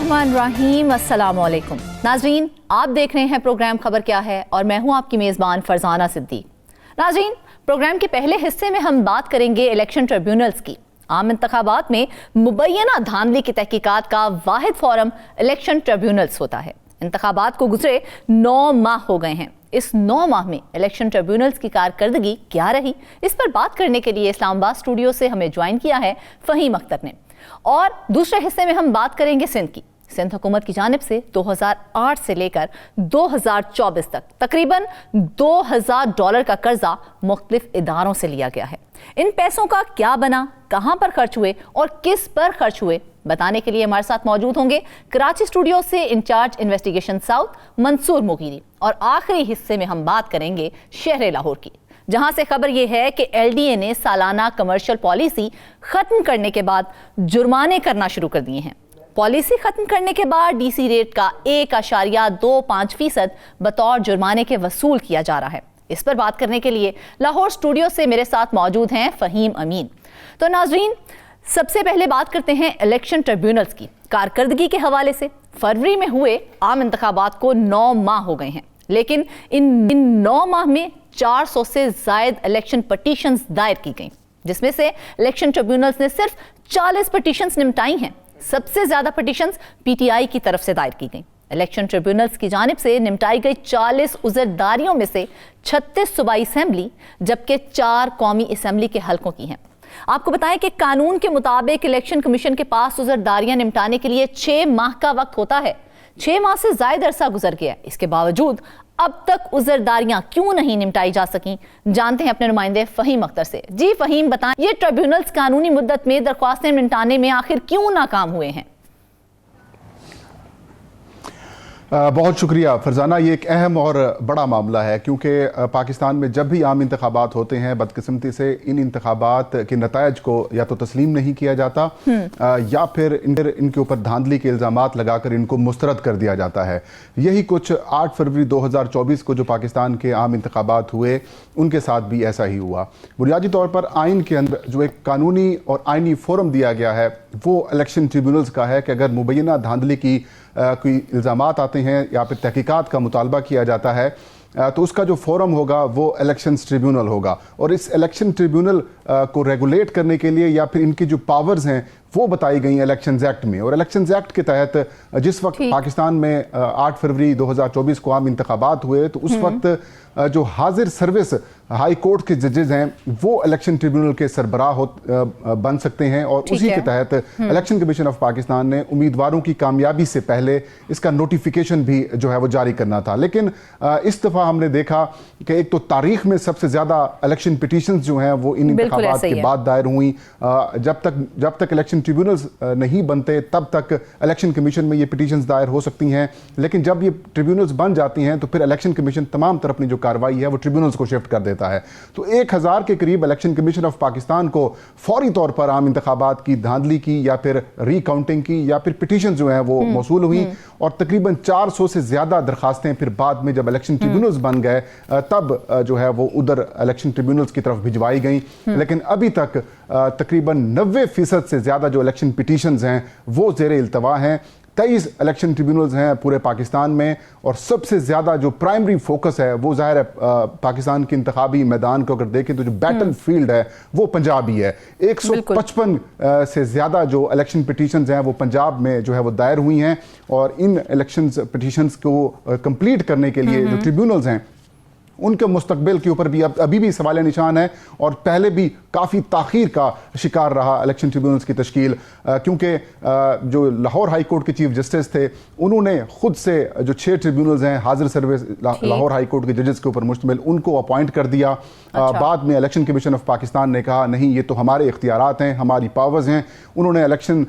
बिस्मिल्लाहिर्रहमानिर्रहीम। अस्सलाम वालेकुम नाज़रीन, आप देख रहे हैं प्रोग्राम खबर क्या है और मैं हूं आपकी मेज़बान फरजाना सिद्दीक। नाज़रीन, प्रोग्राम के पहले हिस्से में हम बात करेंगे इलेक्शन ट्रिब्यूनल्स की। आम इंतखाबात में मुबैना धांधली की तहकीकात का वाहिद फोरम इलेक्शन ट्रिब्यूनल्स होता है। इंतखाबात को गुजरे 9 माह हो गए हैं। इस 9 माह में इलेक्शन ट्रिब्यूनल्स की कारकर्दगी क्या रही, इस पर बात करने के लिए इस्लामाबाद स्टूडियो से हमें ज्वाइन किया है फ़हीम अख्तर ने। और दूसरे हिस्से में हम बात करेंगे सिंध की। सिंध हुकूमत की जानिब से 2008 से लेकर 2024 तक तकरीबन $2000 का कर्जा मुख्तलिफ इदारों से लिया गया है। इन पैसों का क्या बना, कहां पर खर्च हुए और किस पर खर्च हुए, बताने के लिए हमारे साथ मौजूद होंगे कराची स्टूडियो से इंचार्ज इन्वेस्टिगेशन साउथ मंसूर मुगीरी। और आखिरी हिस्से में हम बात करेंगे शहर लाहौर की, जहां से खबर यह है कि LDA ने सालाना कमर्शियल पॉलिसी खत्म करने के बाद जुर्माने करना शुरू कर दिए हैं। पॉलिसी खत्म करने के बाद DC रेट का 1.25% बतौर जुर्माने के वसूल किया जा रहा है। इस पर बात करने के लिए लाहौर स्टूडियो से मेरे साथ मौजूद हैं फ़हीम अमीन। तो नाजरीन, सबसे पहले बात करते हैं इलेक्शन ट्रिब्यूनल्स की कारकर्दगी के हवाले से। फरवरी में हुए आम इंतखाबात को 9 माह हो गए हैं, लेकिन इन 9 माह में 400 से ज़ायद इलेक्शन पटिशन्स दायर की गई, जिसमें से इलेक्शन ट्रिब्यूनल्स ने सिर्फ 40 पटिशन्स निपटाई हैं। सबसे ज्यादा पटिशन्स PTI की तरफ से दायर की गई। इलेक्शन ट्रिब्यूनल्स की जानिब से निपटाई गई 40 उज़रदारियों में से 36 सूबाई असेंबली जबकि 4 कौमी असेंबली के हलकों की हैं। आपको बताएं कि कानून के मुताबिक इलेक्शन कमीशन के पास उज़रदारियां निपटाने के लिए 6 माह का वक्त होता है। 6 माह से ज्यादा अरसा गुजर गया। इसके बावजूद अब तक उज़रदारियां क्यों नहीं निपटाई जा सकी, जानते हैं अपने नुमाइंदे फ़हीम अख्तर से। जी फ़हीम, बताएं ये ट्रिब्यूनल्स कानूनी मुद्दत में दरख्वास्तें निपटाने में आखिर क्यों नाकाम हुए हैं? बहुत शुक्रिया फरजाना। ये एक अहम और बड़ा मामला है, क्योंकि पाकिस्तान में जब भी आम इंतखाबात होते हैं, बदकिस्मती से इन इंतखाबात के नतायज को या तो तस्लीम नहीं किया जाता या फिर इनके ऊपर धांधली के इल्ज़ामात लगाकर इनको मुस्तरद कर दिया जाता है। यही कुछ 8 फरवरी 2024 को जो पाकिस्तान के आम इंतखाबात हुए, उनके साथ भी ऐसा ही हुआ। बुनियादी तौर पर आइन के अंदर जो एक कानूनी और आइनी फोरम दिया गया है वो इलेक्शन ट्रिब्यूनल्स का है कि अगर मुबैना धांधली की कोई इल्ज़ामात आते हैं या फिर तहकीकात का मुतालबा किया जाता है तो उसका जो फोरम होगा वो इलेक्शन ट्रिब्यूनल होगा। और इस इलेक्शन ट्रिब्यूनल को रेगुलेट करने के लिए या फिर इनकी जो पावर्स हैं वो बताई गई इलेक्शंस एक्ट में। और इलेक्शंस एक्ट के तहत जिस वक्त पाकिस्तान में 8 फरवरी 2024 को आम इंतखाबात हुए तो उस वक्त जो हाजिर सर्विस हाई कोर्ट के जजेस हैं वो इलेक्शन ट्रिब्यूनल के सरबराह बन सकते हैं। और उसी के तहत इलेक्शन कमीशन ऑफ पाकिस्तान ने उम्मीदवारों की कामयाबी से पहले इसका नोटिफिकेशन भी जो है वो जारी करना था। लेकिन इस दफ़ा हमने देखा कि एक तो तारीख में सबसे ज़्यादा इलेक्शन पिटीशंस जो हैं वो इन इंतखाबात के बाद दायर हुई। जब तक इलेक्शन ट्रिब्यूनल्स नहीं बनते तब तक इलेक्शन कमीशन में ये पिटीशंस दायर हो सकती हैं, लेकिन जब ये ट्रिब्यूनल्स बन जाती हैं तो फिर इलेक्शन कमीशन तमाम तरह अपनी जो कार्रवाई है वो ट्रिब्यूनल्स को शिफ्ट कर देता है। तो 1000 के करीब इलेक्शन कमीशन ऑफ पाकिस्तान को फौरी तौर पर आम इंतखाबात की धांधली की या फिर रिकाउंटिंग की या फिर पिटीशन जो है वो मौसूल हुई। और तकरीबन 400 से ज्यादा दरखास्तें फिर बाद में जब इलेक्शन ट्रिब्यूनल्स बन गए तब जो है वो उधर इलेक्शन ट्रिब्यूनल्स की तरफ भिजवाई गई। लेकिन अभी तक तकरीबन 90% से ज्यादा जो इलेक्शन पिटीशंस हैं वो ज़ेरे इल्तवा हैं। 23 इलेक्शन ट्रिब्यूनल्स हैं पूरे पाकिस्तान में और सबसे ज़्यादा जो प्राइमरी फोकस है वो ज़ाहिर है पाकिस्तान के इंतखाबी मैदान को अगर देखें तो जो बैटल फील्ड है वो पंजाब ही है। 155 से ज़्यादा जो इलेक्शन पिटीशंस हैं वो पंजाब में जो है वो दायर हुई हैं। और इन इलेक्शन पिटीशंस को कंप्लीट करने के लिए जो ट्रिब्यूनल्स हैं उनके मुस्तकबिल के ऊपर भी अभी भी सवाल निशान है। और पहले भी काफ़ी ताख़ीर का शिकार रहा इलेक्शन ट्रिब्यूनल्स की तश्कील, क्योंकि जो लाहौर हाई कोर्ट के चीफ जस्टिस थे उन्होंने खुद से जो 6 ट्रिब्यूनल्स हैं हाजिर सर्विस लाहौर हाई कोर्ट के जजेस के ऊपर मुश्तमिल उनको अपॉइंट कर दिया। बाद में इलेक्शन कमीशन ऑफ पाकिस्तान ने कहा नहीं, ये तो हमारे इख्तियारात हैं, हमारी पावर्स हैं। उन्होंने इलेक्शन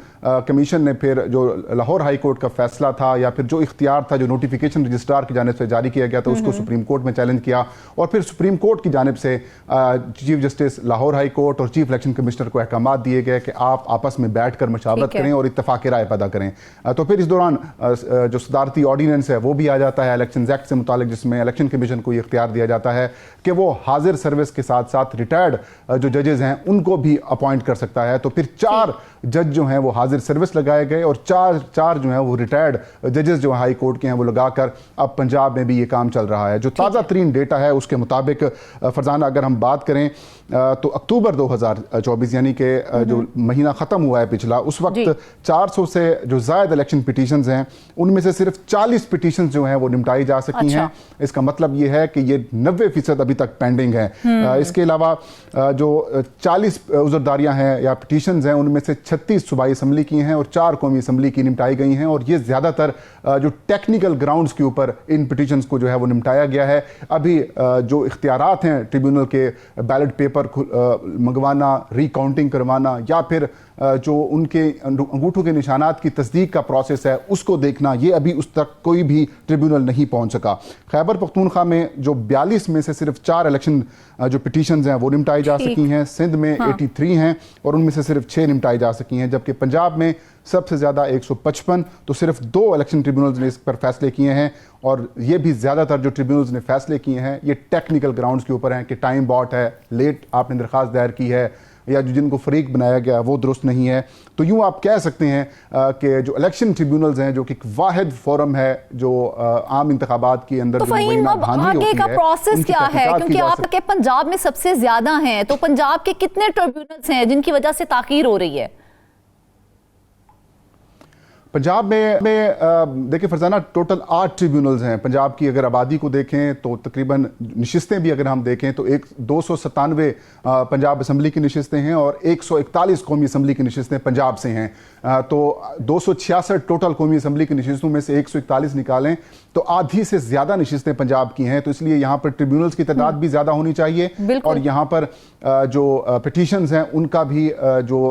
कमीशन ने फिर जो लाहौर हाई कोर्ट का फैसला था या फिर जो इख्तियार था जो नोटिफिकेशन रजिस्ट्रार की जानिब से जारी किया गया था उसको सुप्रीम कोर्ट में चैलेंज किया। और फिर सुप्रीम कोर्ट की जानिब से chief justice Lahore high court और चीफ इलेक्शन कमिश्नर को अहकामात दिए गए कि आप आपस में बैठकर मशावरत करें और इत्तफाक राय पैदा करें। तो फिर इस दौरान जो सदारती ऑर्डिनेंस है वो भी आ जाता है इलेक्शन एक्ट से मुतालिक, जिसमें इलेक्शन कमीशन को ये इख्तियार दिया जाता है कि वो हाजिर सर्विस के साथ साथ रिटायर्ड जो जजेस हैं उनको भी अपॉइंट कर सकता है। तो फिर 4 जज जो हैं वो हाजिर सर्विस लगाए गए और चार जो हैं वो रिटायर्ड जजेस जो हाई कोर्ट के हैं वो लगाकर अब पंजाब में भी ये काम चल रहा है। जो ताज़ा तरीन डेटा है उसके मुताबिक फरजाना अगर हम बात करें तो अक्टूबर 2024 यानी कि जो महीना ख़त्म हुआ है पिछला, उस वक्त 400 से जो ज़ायद इलेक्शन पिटीशंस हैं उनमें से सिर्फ 40 पिटीशंस जो हैं वो निपटाई जा सकी हैं। इसका मतलब ये है कि ये 90% अभी तक पेंडिंग है। इसके अलावा जो 40 उज़रदारियाँ हैं या पिटीशंस हैं उनमें से 36 सूबाई असम्बली की हैं और 4 कौमी असम्बली की निपटाई गई हैं और ये ज़्यादातर जो टेक्निकल ग्राउंड्स के ऊपर इन पिटीशंस को जो है वो निपटाया गया है। अभी जो इख्तियारात हैं ट्रिब्यूनल के बैलेट पेपर मंगवाना, रिकाउंटिंग करवाना या फिर जो उनके अंगूठों के निशानात की तस्दीक का प्रोसेस है उसको देखना, ये अभी उस तक कोई भी ट्रिब्यूनल नहीं पहुंच सका। खैबर पख्तूनख्वा में जो 42 में से सिर्फ 4 इलेक्शन जो पिटीशंस हैं वो निपटाई जा सकी हैं, सिंध में 83 हैं और उनमें से सिर्फ 6 निपटाई जा सकी हैं, जबकि पंजाब में सबसे ज़्यादा 155, तो सिर्फ 2 इलेक्शन ट्रिब्यूनल्स ने इस पर फैसले किए हैं और ये भी ज़्यादातर जो ट्रिब्यूनल्स ने फैसले किए हैं ये टेक्निकल ग्राउंड्स के ऊपर हैं कि टाइम बॉट है, लेट आपने दरख्वास्त दायर की है या जो जिनको फरीक बनाया गया वो दुरुस्त नहीं है। तो यूँ आप कह सकते हैं कि जो इलेक्शन ट्रिब्यूनल्स हैं जो कि वाहिद फोरम है जो आम इंतखाबात के अंदर तो फहीम अब आगे का प्रोसेस क्या है, क्योंकि आपके पंजाब में सबसे ज्यादा हैं, तो पंजाब के कितने ट्रिब्यूनल्स हैं जिनकी वजह से ताखीर हो रही है? पंजाब में देखिए फरजाना टोटल 8 ट्रिब्यूनल्स हैं। पंजाब की अगर आबादी को देखें तो तकरीबन नशिस्तें भी अगर हम देखें तो 297 पंजाब असम्बली की नशिस्तें हैं और 141 कौमी असम्बली की नशिस्तें पंजाब से हैं। तो 266 टोटल कौमी असम्बली की नशिस्तों में से 141 निकालें तो आधी से ज़्यादा नशिस्तें पंजाब की हैं। तो इसलिए यहाँ पर ट्रिब्यूनल्स की तादाद भी ज़्यादा होनी चाहिए और यहाँ पर जो पिटीशंस हैं उनका भी जो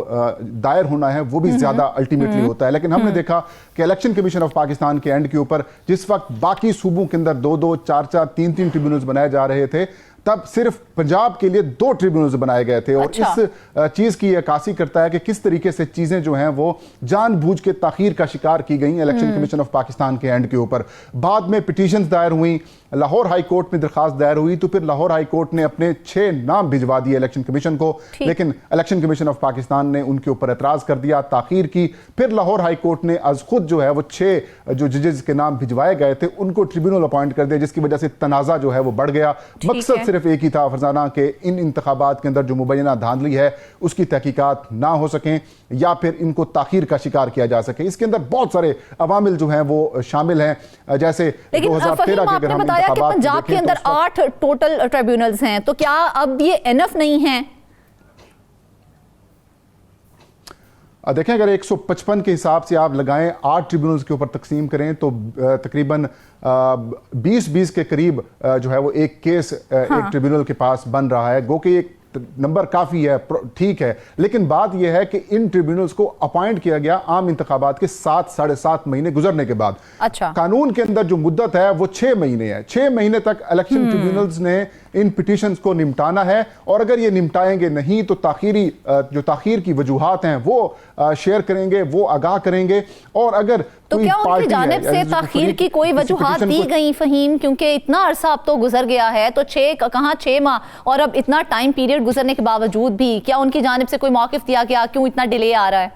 दायर होना है वो भी ज़्यादा अल्टीमेटली होता है। लेकिन हमने देखा कि इलेक्शन कमीशन ऑफ पाकिस्तान के एंड के ऊपर जिस वक्त बाकी सूबों के अंदर 2-2, 4-4, 3-3 ट्रिब्यूनल्स बनाए जा रहे थे, तब सिर्फ पंजाब के लिए 2 ट्रिब्यूनल्स बनाए गए थे। और इस चीज़ की अक्कासी करता है कि किस तरीके से चीज़ें जो हैं वो जानबूझ के ताखीर का शिकार की गई इलेक्शन कमीशन ऑफ पाकिस्तान के एंड के ऊपर। बाद में पिटीशंस दायर हुई, लाहौर हाई कोर्ट में दरखास्त दायर हुई तो फिर लाहौर हाई कोर्ट ने अपने 6 नाम भिजवा दिए इलेक्शन कमीशन को, लेकिन इलेक्शन कमीशन ऑफ पाकिस्तान ने उनके ऊपर एतराज़ कर दिया, ताखीर की। फिर लाहौर हाई कोर्ट ने आज खुद जो है वो 6 जो जजेस के नाम भिजवाए गए थे उनको ट्रिब्यूनल अपॉइंट कर दिया, जिसकी वजह से तनाज़ा जो है वो बढ़ गया। मकसद सिर्फ एक ही था फरजाना के इन इंतखाबात के अंदर जो मुबैना धांधली है उसकी तहकीकात ना हो सकें या फिर इनको ताखीर का शिकार किया जा सके। इसके अंदर बहुत सारे अवामिल जो हैं वो शामिल हैं, जैसे 2013 के अगर हम बताया कि पंजाब के अंदर 8 टोटल ट्रिब्यूनल्स हैं, तो क्या अब ये एनफ नहीं है? देखें अगर 155 के हिसाब से आप लगाएं 8 ट्रिब्यूनल्स के ऊपर तकसीम करें तो तकरीबन 20 के करीब जो है वो एक केस एक ट्रिब्यूनल के पास बन रहा है। गो कि एक नंबर काफ़ी है, ठीक है, लेकिन बात यह है कि इन ट्रिब्यूनल्स को अपॉइंट किया गया आम इंतखाबात के 7-7.5 महीने गुजरने के बाद। कानून के अंदर जो मुद्दत है वो 6 महीने है। 6 महीने तक इलेक्शन ट्रिब्यूनल्स ने इन पिटीशंस को निपटाना है और अगर ये निपटाएंगे नहीं तो जो ताखीर की वजूहात हैं वो शेयर करेंगे, वो आगाह करेंगे। और अगर तो क्या उनकी जानिब से ताखीर की कोई वजूहात दी गई फहीम? क्योंकि इतना अरसा अब तो गुजर गया है, तो 6 माह और अब इतना टाइम पीरियड गुजरने के बावजूद भी क्या उनकी जानिब से कोई मौक़िफ़ दिया गया? क्यों इतना डिले आ रहा है?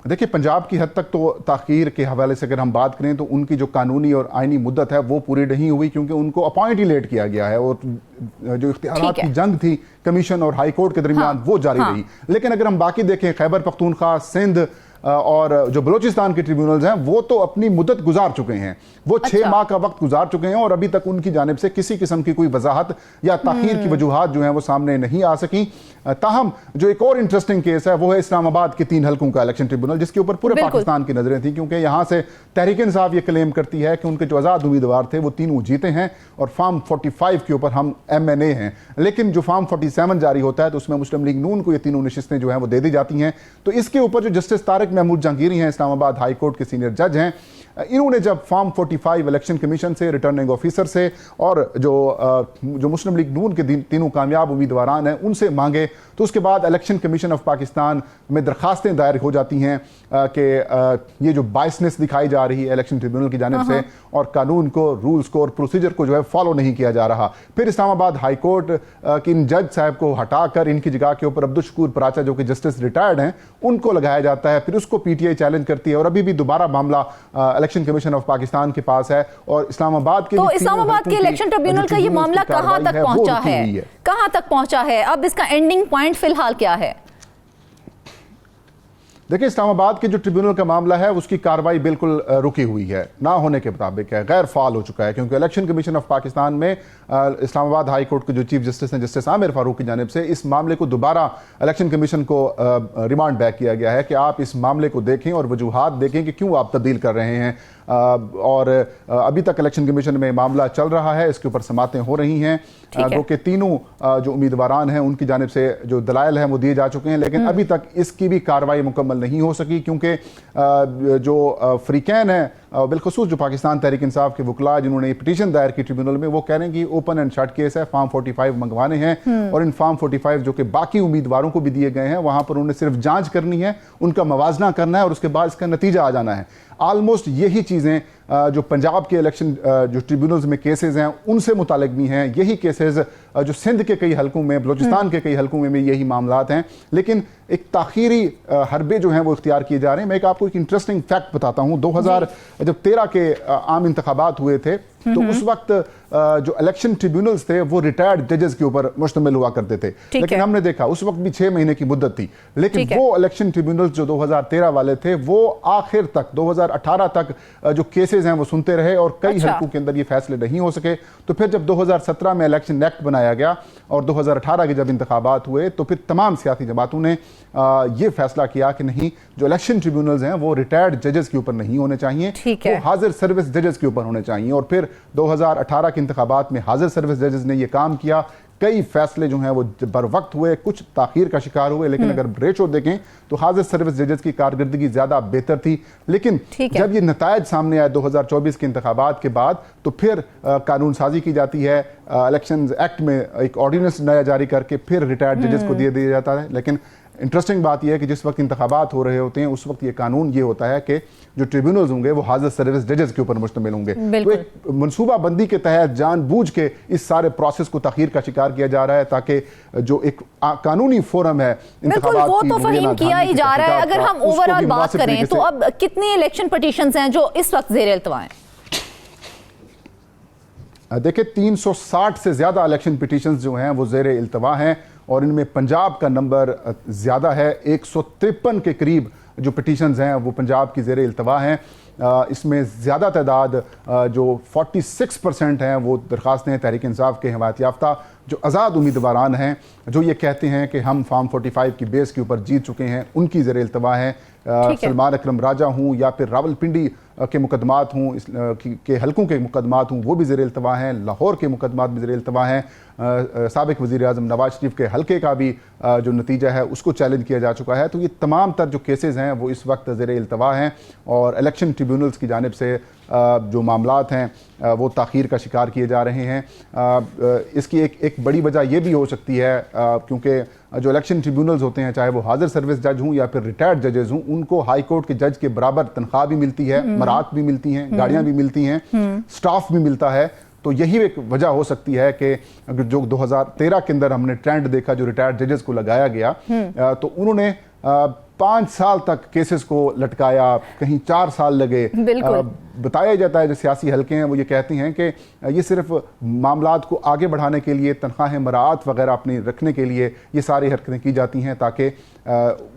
देखिए पंजाब की हद तक तो ताखीर के हवाले से अगर हम बात करें तो उनकी जो कानूनी और आईनी मुद्दत है वो पूरी नहीं हुई क्योंकि उनको अपॉइंट ही लेट किया गया है और जो इख्तियारात की जंग थी कमीशन और हाई कोर्ट के दरमियान वो जारी रही। लेकिन अगर हम बाकी देखें खैबर पख्तूनख्वा, सिंध और जो बलूचिस्तान के ट्रिब्यूनल्स हैं वो तो अपनी मुद्दत गुजार चुके हैं, वो 6 माह का वक्त गुजार चुके हैं और अभी तक उनकी जानिब से किसी किस्म की कोई वजाहत या ताखीर की वजूहात जो हैं वो सामने नहीं आ सकी। ताहम जो एक और इंटरेस्टिंग केस है वो है इस्लामाबाद के 3 हलकों का इलेक्शन ट्रिब्यूनल, जिसके ऊपर पूरे पाकिस्तान की नजरें थी क्योंकि यहाँ से तहरीक इंसाफ ये क्लेम करती है कि उनके जो आज़ाद उम्मीदवार थे वो तीनों जीते हैं और फॉर्म 45 के ऊपर हम MNA हैं। लेकिन जो फॉर्म 47 जारी होता है तो उसमें मुस्लिम लीग नून को ये तीनों नशिस्तें जो हैं वो दे दी जाती हैं। तो इसके ऊपर जो जस्टिस तारिक महमूद जहांगीरी हैं, इस्लामाबाद हाई कोर्ट के सीनियर जज हैं, इन्होंने जब फॉर्म 45 इलेक्शन कमीशन से, रिटर्निंग ऑफिसर से और जो मुस्लिम लीग नून के तीनों कामयाब उम्मीदवारान हैं उनसे मांगे, तो उसके बाद इलेक्शन कमीशन ऑफ पाकिस्तान में दरखास्तें दायर हो जाती हैं कि ये जो बायसनेस दिखाई जा रही है इलेक्शन ट्रिब्यूनल की जानिब से और कानून को, रूल्स को और प्रोसीजर को जो है फॉलो नहीं किया जा रहा। फिर इस्लामाबाद हाई कोर्ट की इन जज साहब को हटाकर इनकी जगह के ऊपर अब्दुल शकूर पराचा जो कि जस्टिस रिटायर्ड हैं उनको लगाया जाता है। फिर उसको पीटीआई चैलेंज करती है और अभी भी दोबारा मामला इलेक्शन कमीशन ऑफ पाकिस्तान के पास है। और इस्लामाबाद के इलेक्शन ट्रिब्यूनल का ये मामला कहां तक पहुंचा है, कहां तक पहुंचा है, अब इसका एंडिंग पॉइंट फिलहाल क्या है? देखिए, इस्लामाबाद के जो ट्रिब्यूनल का मामला है उसकी कार्रवाई बिल्कुल रुकी हुई है, ना होने के मुताबिक है, गैर फाल हो चुका है, क्योंकि इलेक्शन कमीशन ऑफ पाकिस्तान में इस्लामाबाद हाई कोर्ट के जो चीफ जस्टिस हैं जस्टिस आमिर फारूक की जानिब से इस मामले को दोबारा इलेक्शन कमीशन को रिमांड बैक किया गया है कि आप इस मामले को देखें और वजूहात देखें कि क्यों आप तब्दील कर रहे हैं। और अभी तक इलेक्शन कमीशन में मामला चल रहा है, इसके ऊपर समातें हो रही हैं। जो कि तीनों जो उम्मीदवारान हैं उनकी जानिब से जो दलाइल हैं वो दिए जा चुके हैं, लेकिन अभी तक इसकी भी कार्रवाई मुकम्मल नहीं हो सकी, क्योंकि जो फ्रीकैन है बिलखसूस जो पाकिस्तान तहरीक इंसाफ के वकला जिन्होंने पिटीशन दायर की ट्रिब्यूनल में, वो कह रहे हैं कि ओपन एंड शट केस है, फॉर्म 45 मंगवाने हैं और इन फॉर्म 45 जो कि बाकी उम्मीदवारों को भी दिए गए हैं वहां पर उन्हें सिर्फ जांच करनी है, उनका मवाजना करना है और उसके बाद इसका नतीजा आ जाना है। ऑलमोस्ट यही चीज़ें जो पंजाब के इलेक्शन जो ट्रिब्यूनल्स में केसेस हैं उनसे मुतालिक भी हैं, यही केसेस जो सिंध के कई हलकों में, बलूचिस्तान के कई हलकों में भी यही मामलात हैं, लेकिन एक ताखीरी हरबे जो हैं वो इख्तियार किए जा रहे हैं। मैं आपको एक इंटरेस्टिंग फैक्ट बताता हूँ। 2013 के आम इंतखाबात हुए थे तो उस वक्त जो इलेक्शन ट्रिब्यूनल्स थे वो रिटायर्ड जजेस के ऊपर मुश्तमिल हुआ करते थे, लेकिन हमने देखा उस वक्त भी 6 महीने की मुद्दत थी, लेकिन वो इलेक्शन ट्रिब्यूनल्स जो 2013 वाले थे वो आखिर तक 2018 तक जो केसेस हैं वो सुनते रहे और कई हलकों के अंदर ये फैसले नहीं हो सके। तो फिर जब 2017 में इलेक्शन एक्ट बनाया गया और 2018 के जब इंतखाबात हुए तो फिर तमाम सियासी जमातों ने ये फैसला किया कि नहीं, जो इलेक्शन ट्रिब्यूनल्स हैं वो रिटायर्ड जजेस के ऊपर नहीं होने चाहिए, वो हाजिर सर्विस जजेस के ऊपर होने चाहिए। और फिर 2018 के इंतखाबात में हाजिर सर्विस जजेस ने ये काम किया, कई फैसले जो हैं वो बर वक्त हुए, कुछ ताखीर का शिकार हुए, लेकिन अगर रेशो देखें तो हाजिर सर्विस जजेस की कारकर्दगी ज्यादा बेहतर थी। लेकिन जब ये नतायज सामने आए 2024 के इंतखाबात के बाद तो फिर कानून साजी की जाती है, इलेक्शन एक्ट में एक ऑर्डिनेंस नया जारी करके फिर रिटायर्ड जजेस को दिया जाता है। लेकिन इंटरेस्टिंग बात यह है कि जिस वक्त इंतखाबात हो रहे होते हैं उस वक्त ये कानून ये होता है कि जो ट्रिब्यूनल्स होंगे वो हाजिर सर्विस जजेस के ऊपर मुश्तमिल होंगे। तो एक मनसूबा बंदी के तहत जानबूझ के इस सारे प्रोसेस को तखीर का शिकार किया जा रहा है ताकि जो एक कानूनी फोरम है इंतखाबात वो तो फहीम किया ही जा रहा है। अगर हम ओवरऑल बात करें तो अब कितनी इलेक्शन पिटीशंस हैं जो इस वक्त ज़ेर इल्तवा हैं? देखिए, 360 से ज्यादा इलेक्शन पिटीशंस जो हैं वो ज़ेर इल्तवा हैं और इनमें पंजाब का नंबर ज़्यादा है। 153 के करीब जो पिटीशंस हैं वो पंजाब की ज़ेर इल्तवा हैं। इसमें ज़्यादा तादाद जो 46% हैं वो दरख्वास्तें हैं तहरीक इंसाफ के हिमायत याफ्ता जो आज़ाद उम्मीदवारान हैं जो ये कहते हैं कि हम फॉर्म 45 की बेस के ऊपर जीत चुके हैं, उनकी ज़ेर इल्तवा हैं। सलमान अकरम राजा हूँ या फिर रावलपिंडी के मुकदमात हूँ के हलकों के मुकदमात हूँ वो भी ज़ेर इल्तवा हैं, लाहौर के मुकदमात भी ज़ेर इल्तवा हैं। साबिक वज़ीर आज़म नवाज शरीफ के हलके का भी जो नतीजा है उसको चैलेंज किया जा चुका है। तो ये तमाम तर जो केसेस हैं वो इस वक्त ज़ेर इल्तवा हैं और इलेक्शन ट्रिब्यूनल्स की जानिब से जो मामलात हैं वो ताख़ीर का शिकार किए जा रहे हैं। इसकी एक बड़ी वजह यह भी हो सकती है क्योंकि जो इलेक्शन ट्रिब्यूनल्स होते हैं चाहे वो हाजिर सर्विस जज हों या फिर रिटायर्ड जजेस हों, उनको हाई कोर्ट के जज के बराबर तनख्वाह भी मिलती है, मराहत भी मिलती हैं, गाड़ियाँ भी मिलती हैं, स्टाफ भी मिलता है। तो यही एक वजह हो सकती है कि जो 2013 के अंदर हमने ट्रेंड देखा जो रिटायर्ड जजेस को लगाया गया तो उन्होंने 5 साल तक केसेस को लटकाया, कहीं 4 साल लगे। बताया जाता है जो सियासी हलके हैं वो ये कहते हैं कि ये सिर्फ मामलात को आगे बढ़ाने के लिए, तनख्वाहें मराहत वगैरह अपनी रखने के लिए ये सारी हरकतें की जाती हैं ताकि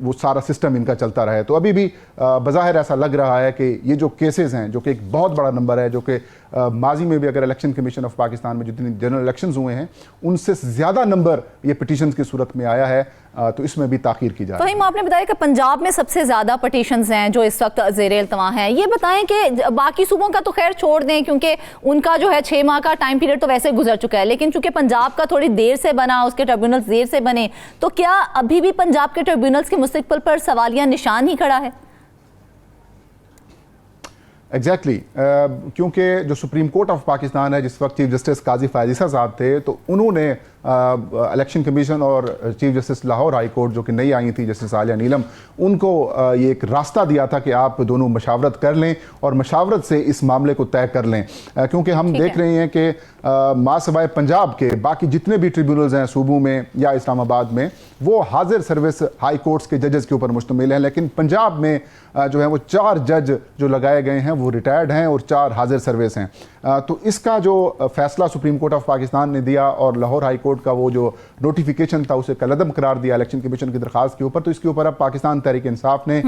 वो सारा सिस्टम इनका चलता रहे। तो अभी भी बज़ाहिर ऐसा लग रहा है कि ये जो केसेस हैं जो कि एक बहुत बड़ा नंबर है, जो कि माजी में भी अगर इलेक्शन कमीशन ऑफ पाकिस्तान में जितने जनरल इलेक्शंस हुए हैं उनसे ज़्यादा नंबर ये पिटीशंस की सूरत में आया है, तो इसमें भी ताख़ीर की जाए। तो हम आपने बताया कि पंजाब में सबसे ज़्यादा पिटीशंस हैं जो इस वक्त ज़ेर इल्तवा हैं। ये बताएं कि बाकी सूबों का तो खैर छोड़ दें क्योंकि उनका जो है 6 माह का टाइम पीरियड तो वैसे गुजर चुका है, लेकिन चूंकि पंजाब का थोड़ी देर से बना, उसके ट्रिब्यूनल्स देर से बने, तो क्या अभी भी पंजाब के ट्रिब्यूनल्स के मुस्तकबिल पर सवालिया निशान ही खड़ा है? एग्जैक्टली क्योंकि जो सुप्रीम कोर्ट ऑफ पाकिस्तान है, जिस वक्त चीफ जस्टिस काजी फायज ईसा साहब थे, तो उन्होंने इलेक्शन कमीशन और chief justice Lahore high court जो कि नई आई थी जस्टिस आलिया नीलम, उनको ये एक रास्ता दिया था कि आप दोनों मशावरत कर लें और मशावरत से इस मामले को तय कर लें, क्योंकि हम देख रहे हैं कि मासवाए पंजाब के बाकी जितने भी ट्रिब्यूनल्स हैं सूबों में या इस्लामाबाद में, वो हाजिर सर्विस हाई कोर्ट्स के जजेस के ऊपर मुश्तमिल हैं, लेकिन पंजाब में जो है वो 4 जज जो लगाए गए हैं वो रिटायर्ड हैं और 4 हाजिर सर्विस हैं। तो इसका जो फैसला सुप्रीम कोर्ट ऑफ पाकिस्तान ने दिया और लाहौर हाई कोर्ट का वो जो नोटिफिकेशन था उसे कलअदम करार दिया इलेक्शन कमीशन की दरखास्त के ऊपर, तो इसके ऊपर अब पाकिस्तान तहरीक इंसाफ ने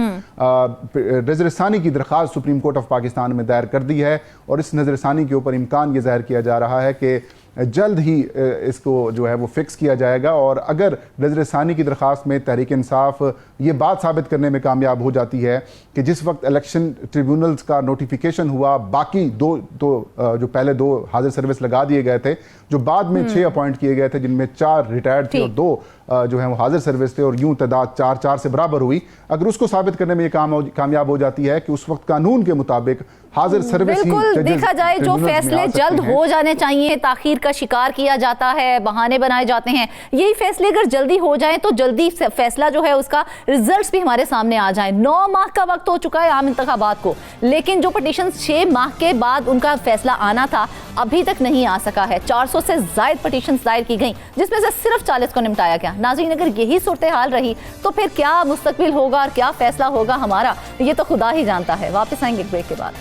नजरसानी की दरखास्त सुप्रीम कोर्ट ऑफ पाकिस्तान में दायर कर दी है और इस नजरसानी के ऊपर इम्कान ये जाहिर किया जा रहा है कि जल्द ही इसको जो है वो फिक्स किया जाएगा। और अगर नजरसानी की दरखास्त में तहरीक इंसाफ ये बात साबित करने में कामयाब हो जाती है कि जिस वक्त इलेक्शन ट्रिब्यूनल्स का नोटिफिकेशन हुआ, बाकी जो पहले 2 हाजिर सर्विस लगा दिए गए थे, जो बाद में 6 अपॉइंट किए गए थे, जिनमें 4 रिटायर्ड थे और 2 जो है वो हाजिर सर्विस थे, और यूं तादाद 4 से बराबर हुई, अगर उसको साबित करने में ये कामयाब हो जाती है कि उस वक्त कानून के मुताबिक हाजिर सर्विस ही बिल्कुल देखा जाए जो फैसले जल्द हो जाने चाहिए, ताखीर का शिकार किया जाता है, बहाने बनाए जाते हैं, यही फैसले अगर जल्दी हो जाए तो जल्दी फैसला जो है उसका रिजल्ट्स भी हमारे सामने आ जाए। 9 माह का वक्त हो चुका है आम इंतखाबात को, लेकिन जो पटिशन 6 माह के बाद उनका फैसला आना था अभी तक नहीं आ सका है। 400 से ज्यादा पटिशन दायर की गई, जिसमें से सिर्फ 40 को निपटाया गया। नाज़रीन, अगर यही सूरत हाल रही तो फिर क्या मुस्तकबिल होगा और क्या फैसला होगा हमारा, ये तो खुदा ही जानता है। वापस आएंगे ब्रेक के बाद।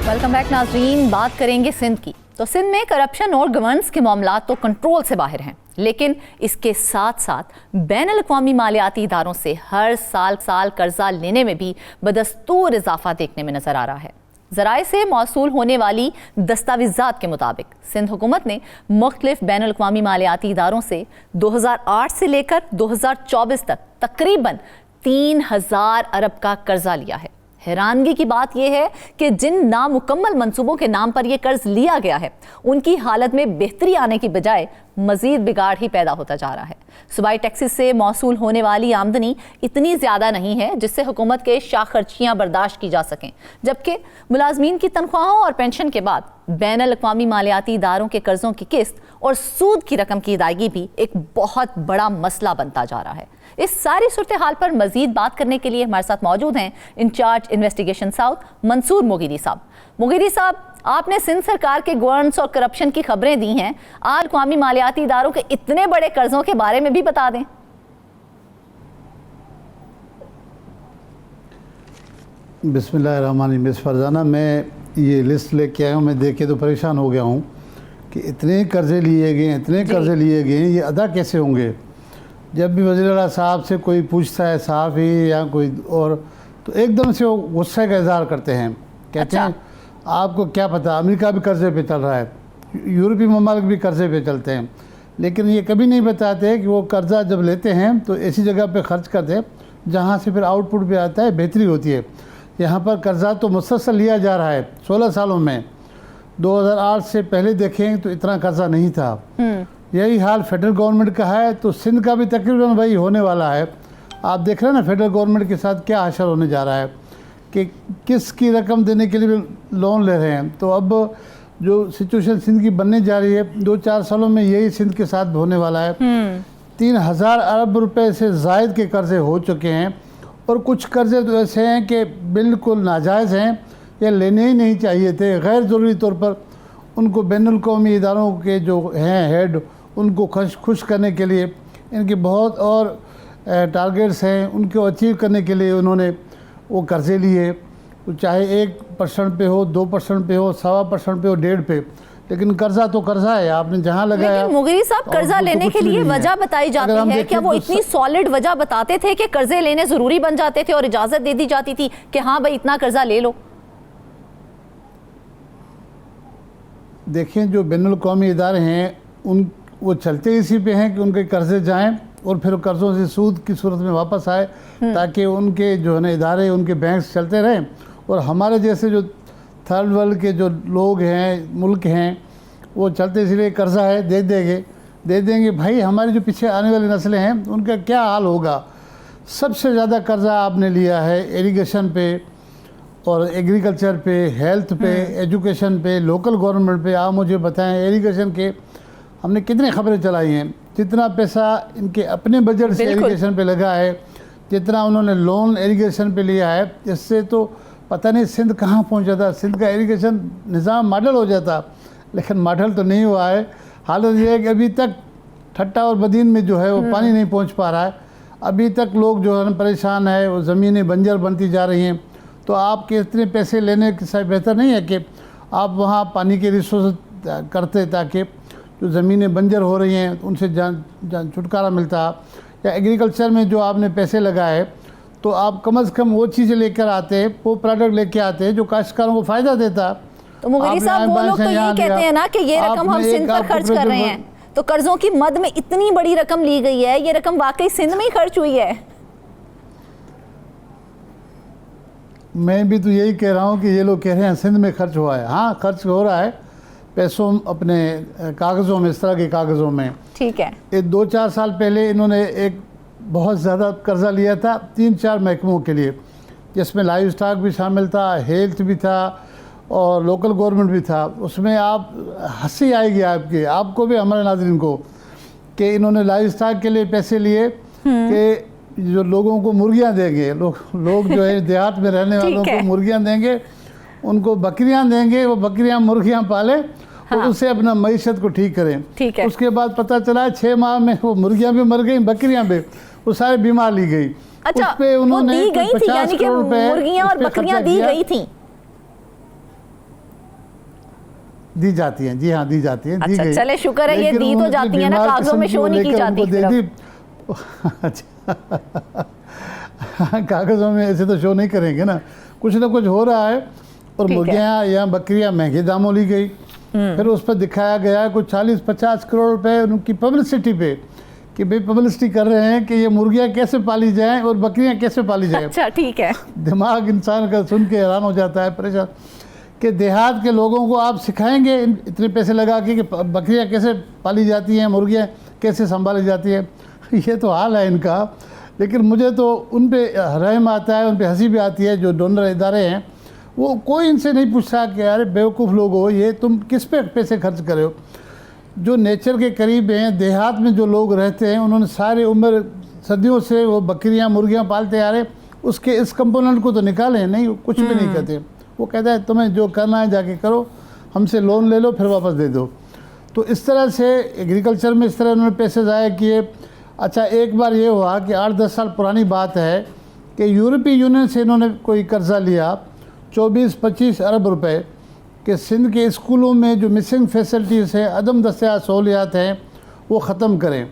वेलकम बैक नाजरीन। बात करेंगे सिंध की। तो सिंध में करप्शन और गवर्नेंस के मामला तो कंट्रोल से बाहर हैं, लेकिन इसके साथ साथ बैनुल-अक़वामी मालियाती इदारों से हर साल कर्जा लेने में भी बदस्तूर इजाफा देखने में नजर आ रहा है। ज़राए से मौसूल होने वाली दस्तावेज़ात के मुताबिक सिंध हुकूमत ने मुख्तलिफ बैनुल-अक़वामी मालियाती इदारों से 2008 से लेकर 2024 तक तकरीबन 3000 अरब का कर्जा लिया है। हैरानगी की बात यह है कि जिन नामुकम्मल मंसूबों के नाम पर यह कर्ज लिया गया है, उनकी हालत में बेहतरी आने की बजाय मजीद बिगाड़ ही पैदा होता जा रहा है। सूबाई टैक्सेस से मौसूल होने वाली आमदनी इतनी ज़्यादा नहीं है जिससे हुकूमत के शाह खर्चियाँ बर्दाश्त की जा सकें, जबकि मुलाजमीन की तनख्वाहों और पेंशन के बाद बैनुल-अक़वामी मालियाती इदारों के कर्जों की किस्त और सूद की रकम की अदायगी भी एक बहुत बड़ा मसला बनता जा रहा है। इस सारी सूरत हाल पर मजीद बात करने के लिए हमारे साथ मौजूद हैं इंचार्ज इन्वेस्टिगेशन साउथ मंसूर मोगिरी साहब। मोगिरी साहब, आपने सिंध सरकार के गवर्नेंस और करप्शन की खबरें दी हैं, आज अक़वामी मालियाती इदारों के इतने बड़े कर्जों के बारे में भी बता दें। बिस्मिल्लाहिर्रहमानिर्रहीम। मिस फरजाना, मैं ये लिस्ट लेके आया हूँ, मैं देख के तो परेशान हो गया हूँ कि इतने कर्जे लिए गए, इतने कर्जे लिए गए, ये अदा कैसे होंगे। जब भी वज़ीर आला साहब से कोई पूछता है, साहब ही या कोई और, तो एकदम से वो गुस्से का इजहार करते हैं, कहते हैं आपको क्या पता, अमेरिका भी कर्जे पे चल रहा है, यूरोपीय ममालिक भी कर्जे पे चलते हैं, लेकिन ये कभी नहीं बताते कि वो कर्जा जब लेते हैं तो ऐसी जगह पे खर्च करते हैं जहाँ से फिर आउटपुट भी आता है, बेहतरी होती है। यहाँ पर कर्जा तो मुसलसल लिया जा रहा है 16 सालों में। 2008 से पहले देखें तो इतना कर्जा नहीं था। यही हाल फेडरल गवर्नमेंट का है, तो सिंध का भी तकरीबन वही होने वाला है। आप देख रहे हैं ना फेडरल गवर्नमेंट के साथ क्या हशर होने जा रहा है कि किसकी रकम देने के लिए लोन ले रहे हैं। तो अब जो सिचुएशन सिंध की बनने जा रही है 2-4 सालों में, यही सिंध के साथ होने वाला है। 3000 अरब रुपए से ज़ायद के कर्जे हो चुके हैं, और कुछ कर्जे तो ऐसे हैं कि बिल्कुल नाजायज़ हैं, या लेने ही नहीं चाहिए थे। गैर ज़रूरी तौर पर उनको बैनुल-अक़वामी इदारों के जो हैं हेड, उनको खुश करने के लिए इनके बहुत और टारगेट्स हैं, उनको अचीव करने के लिए उन्होंने वो कर्जे लिए, चाहे 1% पे हो, 2% पे हो, 1.25% पे हो, 1.5 पे, लेकिन कर्जा तो कर्जा है। आपने जहाँ लगाया। लेकिन मुगरी साहब, कर्जा लेने के लिए वजह बताई जाती है, क्या वो इतनी सॉलिड वजह बताते थे कि कर्जे लेने जरूरी बन जाते थे और इजाजत दे दी जाती थी कि हाँ भाई इतना कर्जा ले लो? देखें, जो बैनुल-अक़वामी इदारे हैं वो चलते इसी पे हैं कि उनके कर्जे जाएं और फिर कर्ज़ों से सूद की सूरत में वापस आए, ताकि उनके जो है ना इदारे, उनके बैंक्स चलते रहें, और हमारे जैसे जो थर्ड वर्ल्ड के जो लोग हैं, मुल्क हैं, वो चलते इसलिए कर्ज़ा है दे देंगे भाई, हमारी जो पीछे आने वाली नस्लें हैं उनका क्या हाल होगा। सबसे ज़्यादा कर्ज़ा आपने लिया है इरिगेशन पे और एग्रीकल्चर पे, हेल्थ पे, एजुकेशन पे, लोकल गवर्नमेंट पे। आप मुझे बताएं इरिगेशन के हमने कितनी खबरें चलाई हैं, जितना पैसा इनके अपने बजट से इरिगेशन पे लगा है, जितना उन्होंने लोन इरिगेशन पे लिया है, इससे तो पता नहीं सिंध कहाँ पहुँच जाता, सिंध का इरिगेशन निज़ाम मॉडल हो जाता, लेकिन मॉडल तो नहीं हुआ है। हालत ये है कि अभी तक ठट्टा और बदीन में जो है वो पानी नहीं पहुँच पा रहा है, अभी तक लोग जो है परेशान है, वो ज़मीनें बंजर बनती जा रही हैं। तो आपके इतने पैसे लेने से बेहतर नहीं है कि आप वहाँ पानी के रिसोर्स करते, ताकि जो ज़मीनें बंजर हो रही हैं उनसे जान छुटकारा मिलता, या एग्रीकल्चर में जो आपने पैसे लगाए तो आप कम से कम वो चीज़ें लेकर आते, वो प्रोडक्ट लेके आते जो काश्तकारों को फ़ायदा देता। तो मुगरी साहब वो लोग तो यही कहते हैं ना कि ये रकम हम सिंध पर खर्च कर रहे हैं, तो कर्जों की मद में इतनी बड़ी रकम ली गई है, ये रकम वाकई सिंध में ही खर्च हुई है। मैं भी तो यही कह रहा हूँ कि ये लोग कह रहे हैं सिंध में खर्च हुआ है। हाँ, खर्च हो रहा है पैसों, अपने कागज़ों में, इस तरह के कागज़ों में। ठीक है। ये 2-4 साल पहले इन्होंने एक बहुत ज़्यादा कर्जा लिया था 3-4 महकमों के लिए, जिसमें लाइव स्टॉक भी शामिल था, हेल्थ भी था और लोकल गवर्नमेंट भी था। उसमें आप हंसी आएगी आपको भी, हमारे नाज़रीन को, कि इन्होंने लाइव स्टॉक के लिए पैसे लिए कि जो लोगों को मुर्गियां देंगे, लोग जो है देहात में रहने वालों को मुर्गियां देंगे, उनको बकरियां देंगे, वो बकरियां मुर्गियां पाले और उससे अपना मईशत को ठीक करें। उसके बाद पता चला 6 माह में वो मुर्गियां भी मर गई, बकरियां भी, वो सारी बीमार ली गई। अच्छा, उस पे उन्होंने 50 करोड़ रुपए मुर्गियां और बकरियां दी गई थी, दी जाती हैं। जी हाँ, दी जाती हैं। अच्छा, चले शुक्र है ये दी तो जाती है ना, कागजों में शो नहीं की जाती। कागज़ों में ऐसे तो शो नहीं करेंगे ना, कुछ ना कुछ हो रहा है। और मुर्गियाँ या बकरियाँ महंगे दामों ली गई, फिर उस पर दिखाया गया कुछ 40-50 करोड़ रुपए उनकी पब्लिसिटी पे, कि भाई पब्लिसिटी कर रहे हैं कि ये मुर्गियाँ कैसे पाली जाएं और बकरियाँ कैसे पाली जाएं। अच्छा, ठीक है। दिमाग इंसान का सुन के हैरान हो जाता है, परेशान, कि देहात के लोगों को आप सिखाएंगे इतने पैसे लगा के कि बकरियाँ कैसे पाली जाती हैं, मुर्गियाँ कैसे संभाली जाती है। ये तो हाल है इनका। लेकिन मुझे तो उन पे रहम आता है, उन पे हंसी भी आती है जो डोनर इदारे हैं, वो कोई इनसे नहीं पूछता कि अरे बेवकूफ़ लोग हो, ये तुम किस पे पैसे खर्च करे हो। जो नेचर के करीब हैं, देहात में जो लोग रहते हैं, उन्होंने सारी उम्र सदियों से वो बकरियां मुर्गियां पालते आ रहे, उसके इस कंपोनेंट को तो निकालें नहीं, कुछ भी नहीं कहते। वो कहता है तुम्हें जो करना है जाके करो, हमसे लोन ले लो फिर वापस दे दो। तो इस तरह से एग्रीकल्चर में इस तरह उन्होंने पैसे ज़ाया किए। अच्छा, एक बार ये हुआ कि 8-10 साल पुरानी बात है कि यूरोपीय यूनियन से इन्होंने कोई कर्जा लिया 24-25 अरब रुपए कि सिंध के स्कूलों में जो मिसिंग फैसिलिटीज़ है, अदम दस्तयाब सहूलियात हैं, वो ख़त्म करें।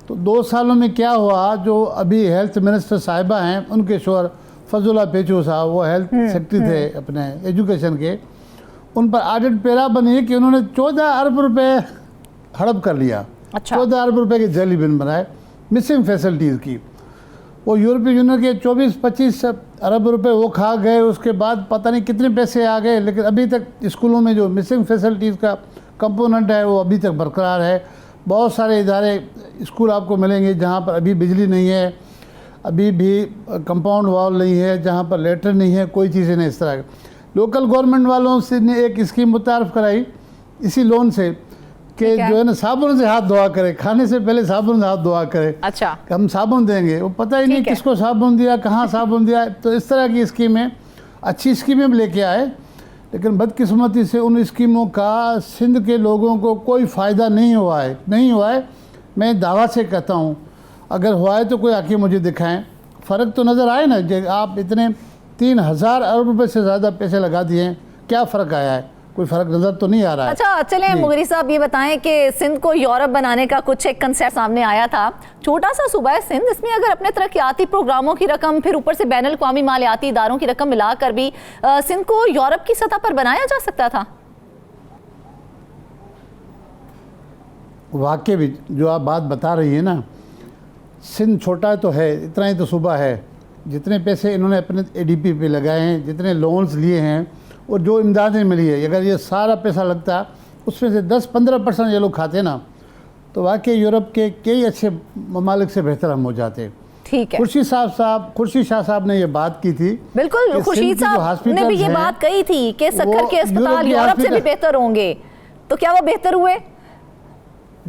तो 2 सालों में क्या हुआ, जो अभी हेल्थ मिनिस्टर साहिबा हैं, उनके शोहर फजुला पेचू साहब, वो हेल्थ सेक्रेटरी थे अपने एजुकेशन के, उन पर ऑडिट पैरा बनी कि उन्होंने 14 अरब रुपए हड़प कर लिया। अच्छा। 14 अरब रुपए के जली बिल बनाए मिसिंग फैसिलिटीज़ की। वो यूरोपीय यूनियन के 24-25 अरब रुपए वो खा गए। उसके बाद पता नहीं कितने पैसे आ गए, लेकिन अभी तक स्कूलों में जो मिसिंग फैसिलिटीज़ का कंपोनेंट है वो अभी तक बरकरार है। बहुत सारे इदारे स्कूल आपको मिलेंगे जहाँ पर अभी बिजली नहीं है, अभी भी कंपाउंड वॉल नहीं है, जहाँ पर लेटर नहीं है, कोई चीज़ें नहीं इस तरह की। लोकल गवर्नमेंट वालों से ने एक स्कीम मुतारफ़ कराई इसी लोन से कि जो है ना साबुन से हाथ धोआ करे, खाने से पहले साबुन से हाथ धोआ करे। अच्छा, हम साबुन देंगे, वो पता ही नहीं किसको साबुन दिया, कहाँ साबुन दिया। तो इस तरह की स्कीमें, अच्छी स्कीमें भी लेके आए, लेकिन बदकिस्मती से उन स्कीमों का सिंध के लोगों को कोई फ़ायदा नहीं हुआ है। मैं दावा से कहता हूँ, अगर हुआ है तो कोई आके मुझे दिखाएं। फ़र्क तो नज़र आए ना, जो आप इतने 3000 अरब रुपये से ज़्यादा पैसे लगा दिए हैं, क्या फ़र्क आया है? कोई फ़र्क नज़र तो नहीं आ रहा है। अच्छा, चलें मुगरी साहब ये बताएं कि सिंध को यूरोप बनाने का कुछ एक कंसेप्ट सामने आया था। छोटा सा सूबा है सिंध, इसमें अगर अपने तरक्याती प्रोग्रामों की रकम, फिर ऊपर से बैनुल अक़वामी मालियाती इदारों की रकम मिलाकर भी सिंध को यूरोप की सतह पर बनाया जा सकता था। वाकई भी जो आप बात बता रही है ना, सिंध छोटा तो है, इतना ही तो सूबा है। जितने पैसे इन्होंने अपने ADP पे लगाए हैं, जितने लोन्स लिए हैं और जो इमदादें मिली है, अगर ये सारा पैसा लगता उसमें से 10-15% ये लोग खाते ना, तो वाकई यूरोप के कई अच्छे ममालिक से बेहतर हम हो जाते। ठीक है। खुर्शीद शाह साहब ने ये बात की थी। बिल्कुल, कि खुर्शीद सिंध के जो साहब ने भी ये हैं, बात कही थी कि सक्कर के अस्पताल यूरोप के यूरोप से भी हॉस्पिटल बेहतर होंगे, तो क्या वो बेहतर हुए?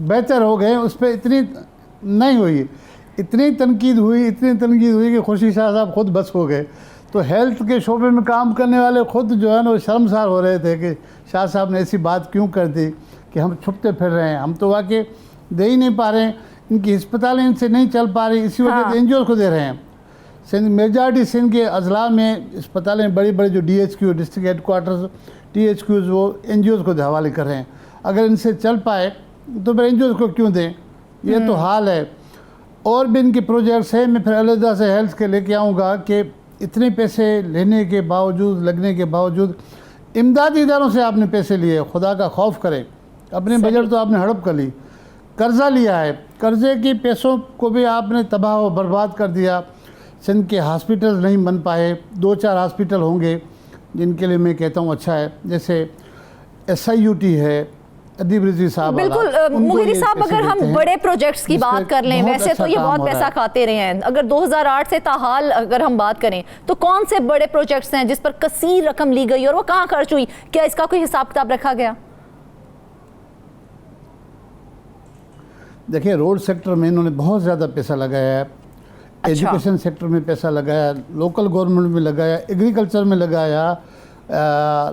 बेहतर हो गए। उस पर इतनी नहीं हुई, इतनी तनकीद हुई कि खुर्शीद शाह साहब खुद बस हो गए। तो हेल्थ के शोबे में काम करने वाले खुद जो है ना वो शर्मसार हो रहे थे कि शाह साहब ने ऐसी बात क्यों कर दी कि हम छुपते फिर रहे हैं, हम तो वाकई दे ही नहीं पा रहे हैं, इनकी अस्पतालें इनसे नहीं चल पा रही, इसी वजह से NGO को दे रहे हैं। सिंध मेजॉरिटी सिंध के अजला में अस्पतालें बड़ी बड़ी जो DHQ डिस्ट्रिक्ट हेडक्वार्टर्स THQs वो NGOs को हवाले कर रहे हैं। अगर इनसे चल पाए तो फिर NGOs को क्यों दें, ये तो हाल है। और भी इनके प्रोजेक्ट्स हैं, मैं फिर अलहदा से हेल्थ के लेके आऊँगा कि इतने पैसे लेने के बावजूद, लगने के बावजूद इमदादी इदारों से आपने पैसे लिए, खुदा का खौफ करें। अपने बजट तो आपने हड़प कर ली, कर्ज़ा लिया है, कर्ज़े के पैसों को भी आपने तबाह व बर्बाद कर दिया। सिंध के हॉस्पिटल नहीं बन पाए, 2-4 हॉस्पिटल होंगे जिनके लिए मैं कहता हूँ अच्छा है, जैसे SIUT है, अदीब रिजवी साहब। बिल्कुल मुगीरी साहब, अगर हम बड़े प्रोजेक्ट्स की बात कर लें, वैसे तो ये बहुत पैसा खाते रहे हैं। अगर 2008 से ताहाल अगर हम बात करें तो कौन से बड़े प्रोजेक्ट्स हैं जिस पर कसीर रकम ली गई और वो कहाँ खर्च हुई? क्या इसका कोई हिसाब किताब रखा गया? देखिए, रोड सेक्टर में इन्होंने बहुत ज़्यादा पैसा लगाया है। अच्छा। एजुकेशन सेक्टर में पैसा लगाया, लोकल गवर्नमेंट में लगाया, एग्रीकल्चर में लगाया,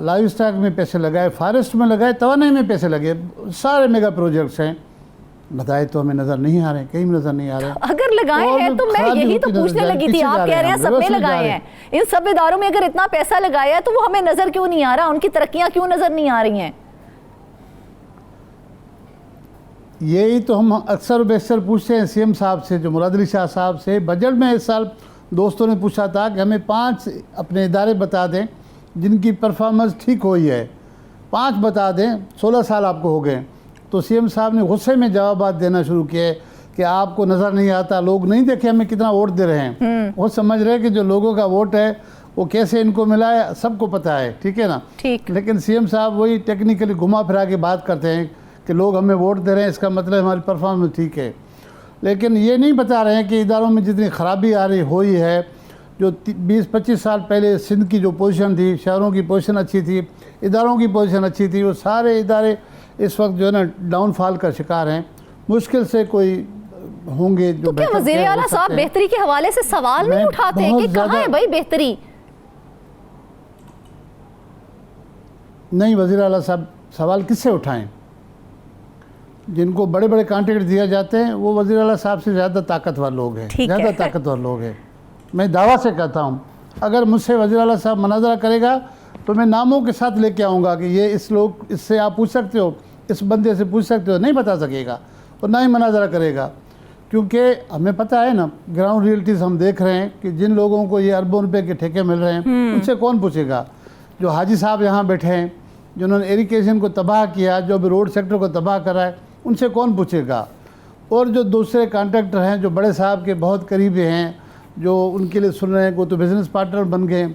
लाइव स्टॉक में पैसे लगाए, फॉरेस्ट में लगाए, तवानाई में पैसे लगे। सारे मेगा प्रोजेक्ट्स हैं, बताए तो हमें नज़र नहीं आ रहे, कहीं नज़र नहीं आ रहे। अगर लगाए हैं तो मैं यही तो पूछने लगी थी, आप कह रहे हैं सब में लगाए हैं, इन सब इदारों में अगर इतना पैसा लगाया है तो वो हमें नज़र क्यों नहीं आ रहा, उनकी तरक्कियाँ क्यों नज़र नहीं आ रही हैं? यही तो हम अक्सर बेशतर पूछते हैं CM साहब से, जो मुराद अली शाह साहब से। बजट में इस साल दोस्तों ने पूछा था कि हमें 5 अपने इदारे बता दें जिनकी परफॉर्मेंस ठीक हुई है, 5 बता दें, 16 साल आपको हो गए। तो CM साहब ने गुस्से में जवाब देना शुरू किए कि आपको नज़र नहीं आता, लोग नहीं देखे हमें कितना वोट दे रहे हैं। वो समझ रहे हैं कि जो लोगों का वोट है वो कैसे इनको मिला है, सबको पता है, ठीक है ना। ठीक। लेकिन CM साहब वही टेक्निकली घुमा फिरा के बात करते हैं कि लोग हमें वोट दे रहे हैं, इसका मतलब हमारी परफॉर्मेंस ठीक है। लेकिन ये नहीं बता रहे हैं कि इदारों में जितनी ख़राबी आ रही हुई है, जो 20-25 साल पहले सिंध की जो पोजीशन थी, शहरों की पोजीशन अच्छी थी, इदारों की पोजीशन अच्छी थी, वो सारे इदारे इस वक्त जो है ना डाउनफॉल का शिकार हैं। मुश्किल से कोई होंगे जो। तो क्या वज़ीर आला साहब बेहतरी के हवाले से सवाल नहीं उठाते हैं कि कहाँ है भाई बेहतरी? नहीं, वज़ीर आला साहब सवाल किससे उठाएं? जिनको बड़े बड़े कॉन्ट्रैक्ट दिए जाते हैं वो वज़ीर आला साहब से ज़्यादा ताकतवर लोग हैं, ज़्यादा ताकतवर लोग हैं। मैं दावा से कहता हूँ, अगर मुझसे वज़ीर आला साहब मनाजरा करेगा तो मैं नामों के साथ लेके आऊँगा कि ये इस लोग, इससे आप पूछ सकते हो, इस बंदे से पूछ सकते हो, नहीं बता सकेगा और ना ही मनाजरा करेगा। क्योंकि हमें पता है ना, ग्राउंड रियलिटीज़ हम देख रहे हैं कि जिन लोगों को ये अरबों रुपये के ठेके मिल रहे हैं उनसे कौन पूछेगा? जो हाजी साहब यहाँ बैठे हैं, जिन्होंने इरिगेशन को तबाह किया, जो अभी रोड सेक्टर को तबाह करा है, उनसे कौन पूछेगा? और जो दूसरे कॉन्ट्रैक्टर हैं जो बड़े साहब के बहुत करीबी हैं, जो उनके लिए सुन रहे हैं, वो तो बिज़नेस पार्टनर बन गए,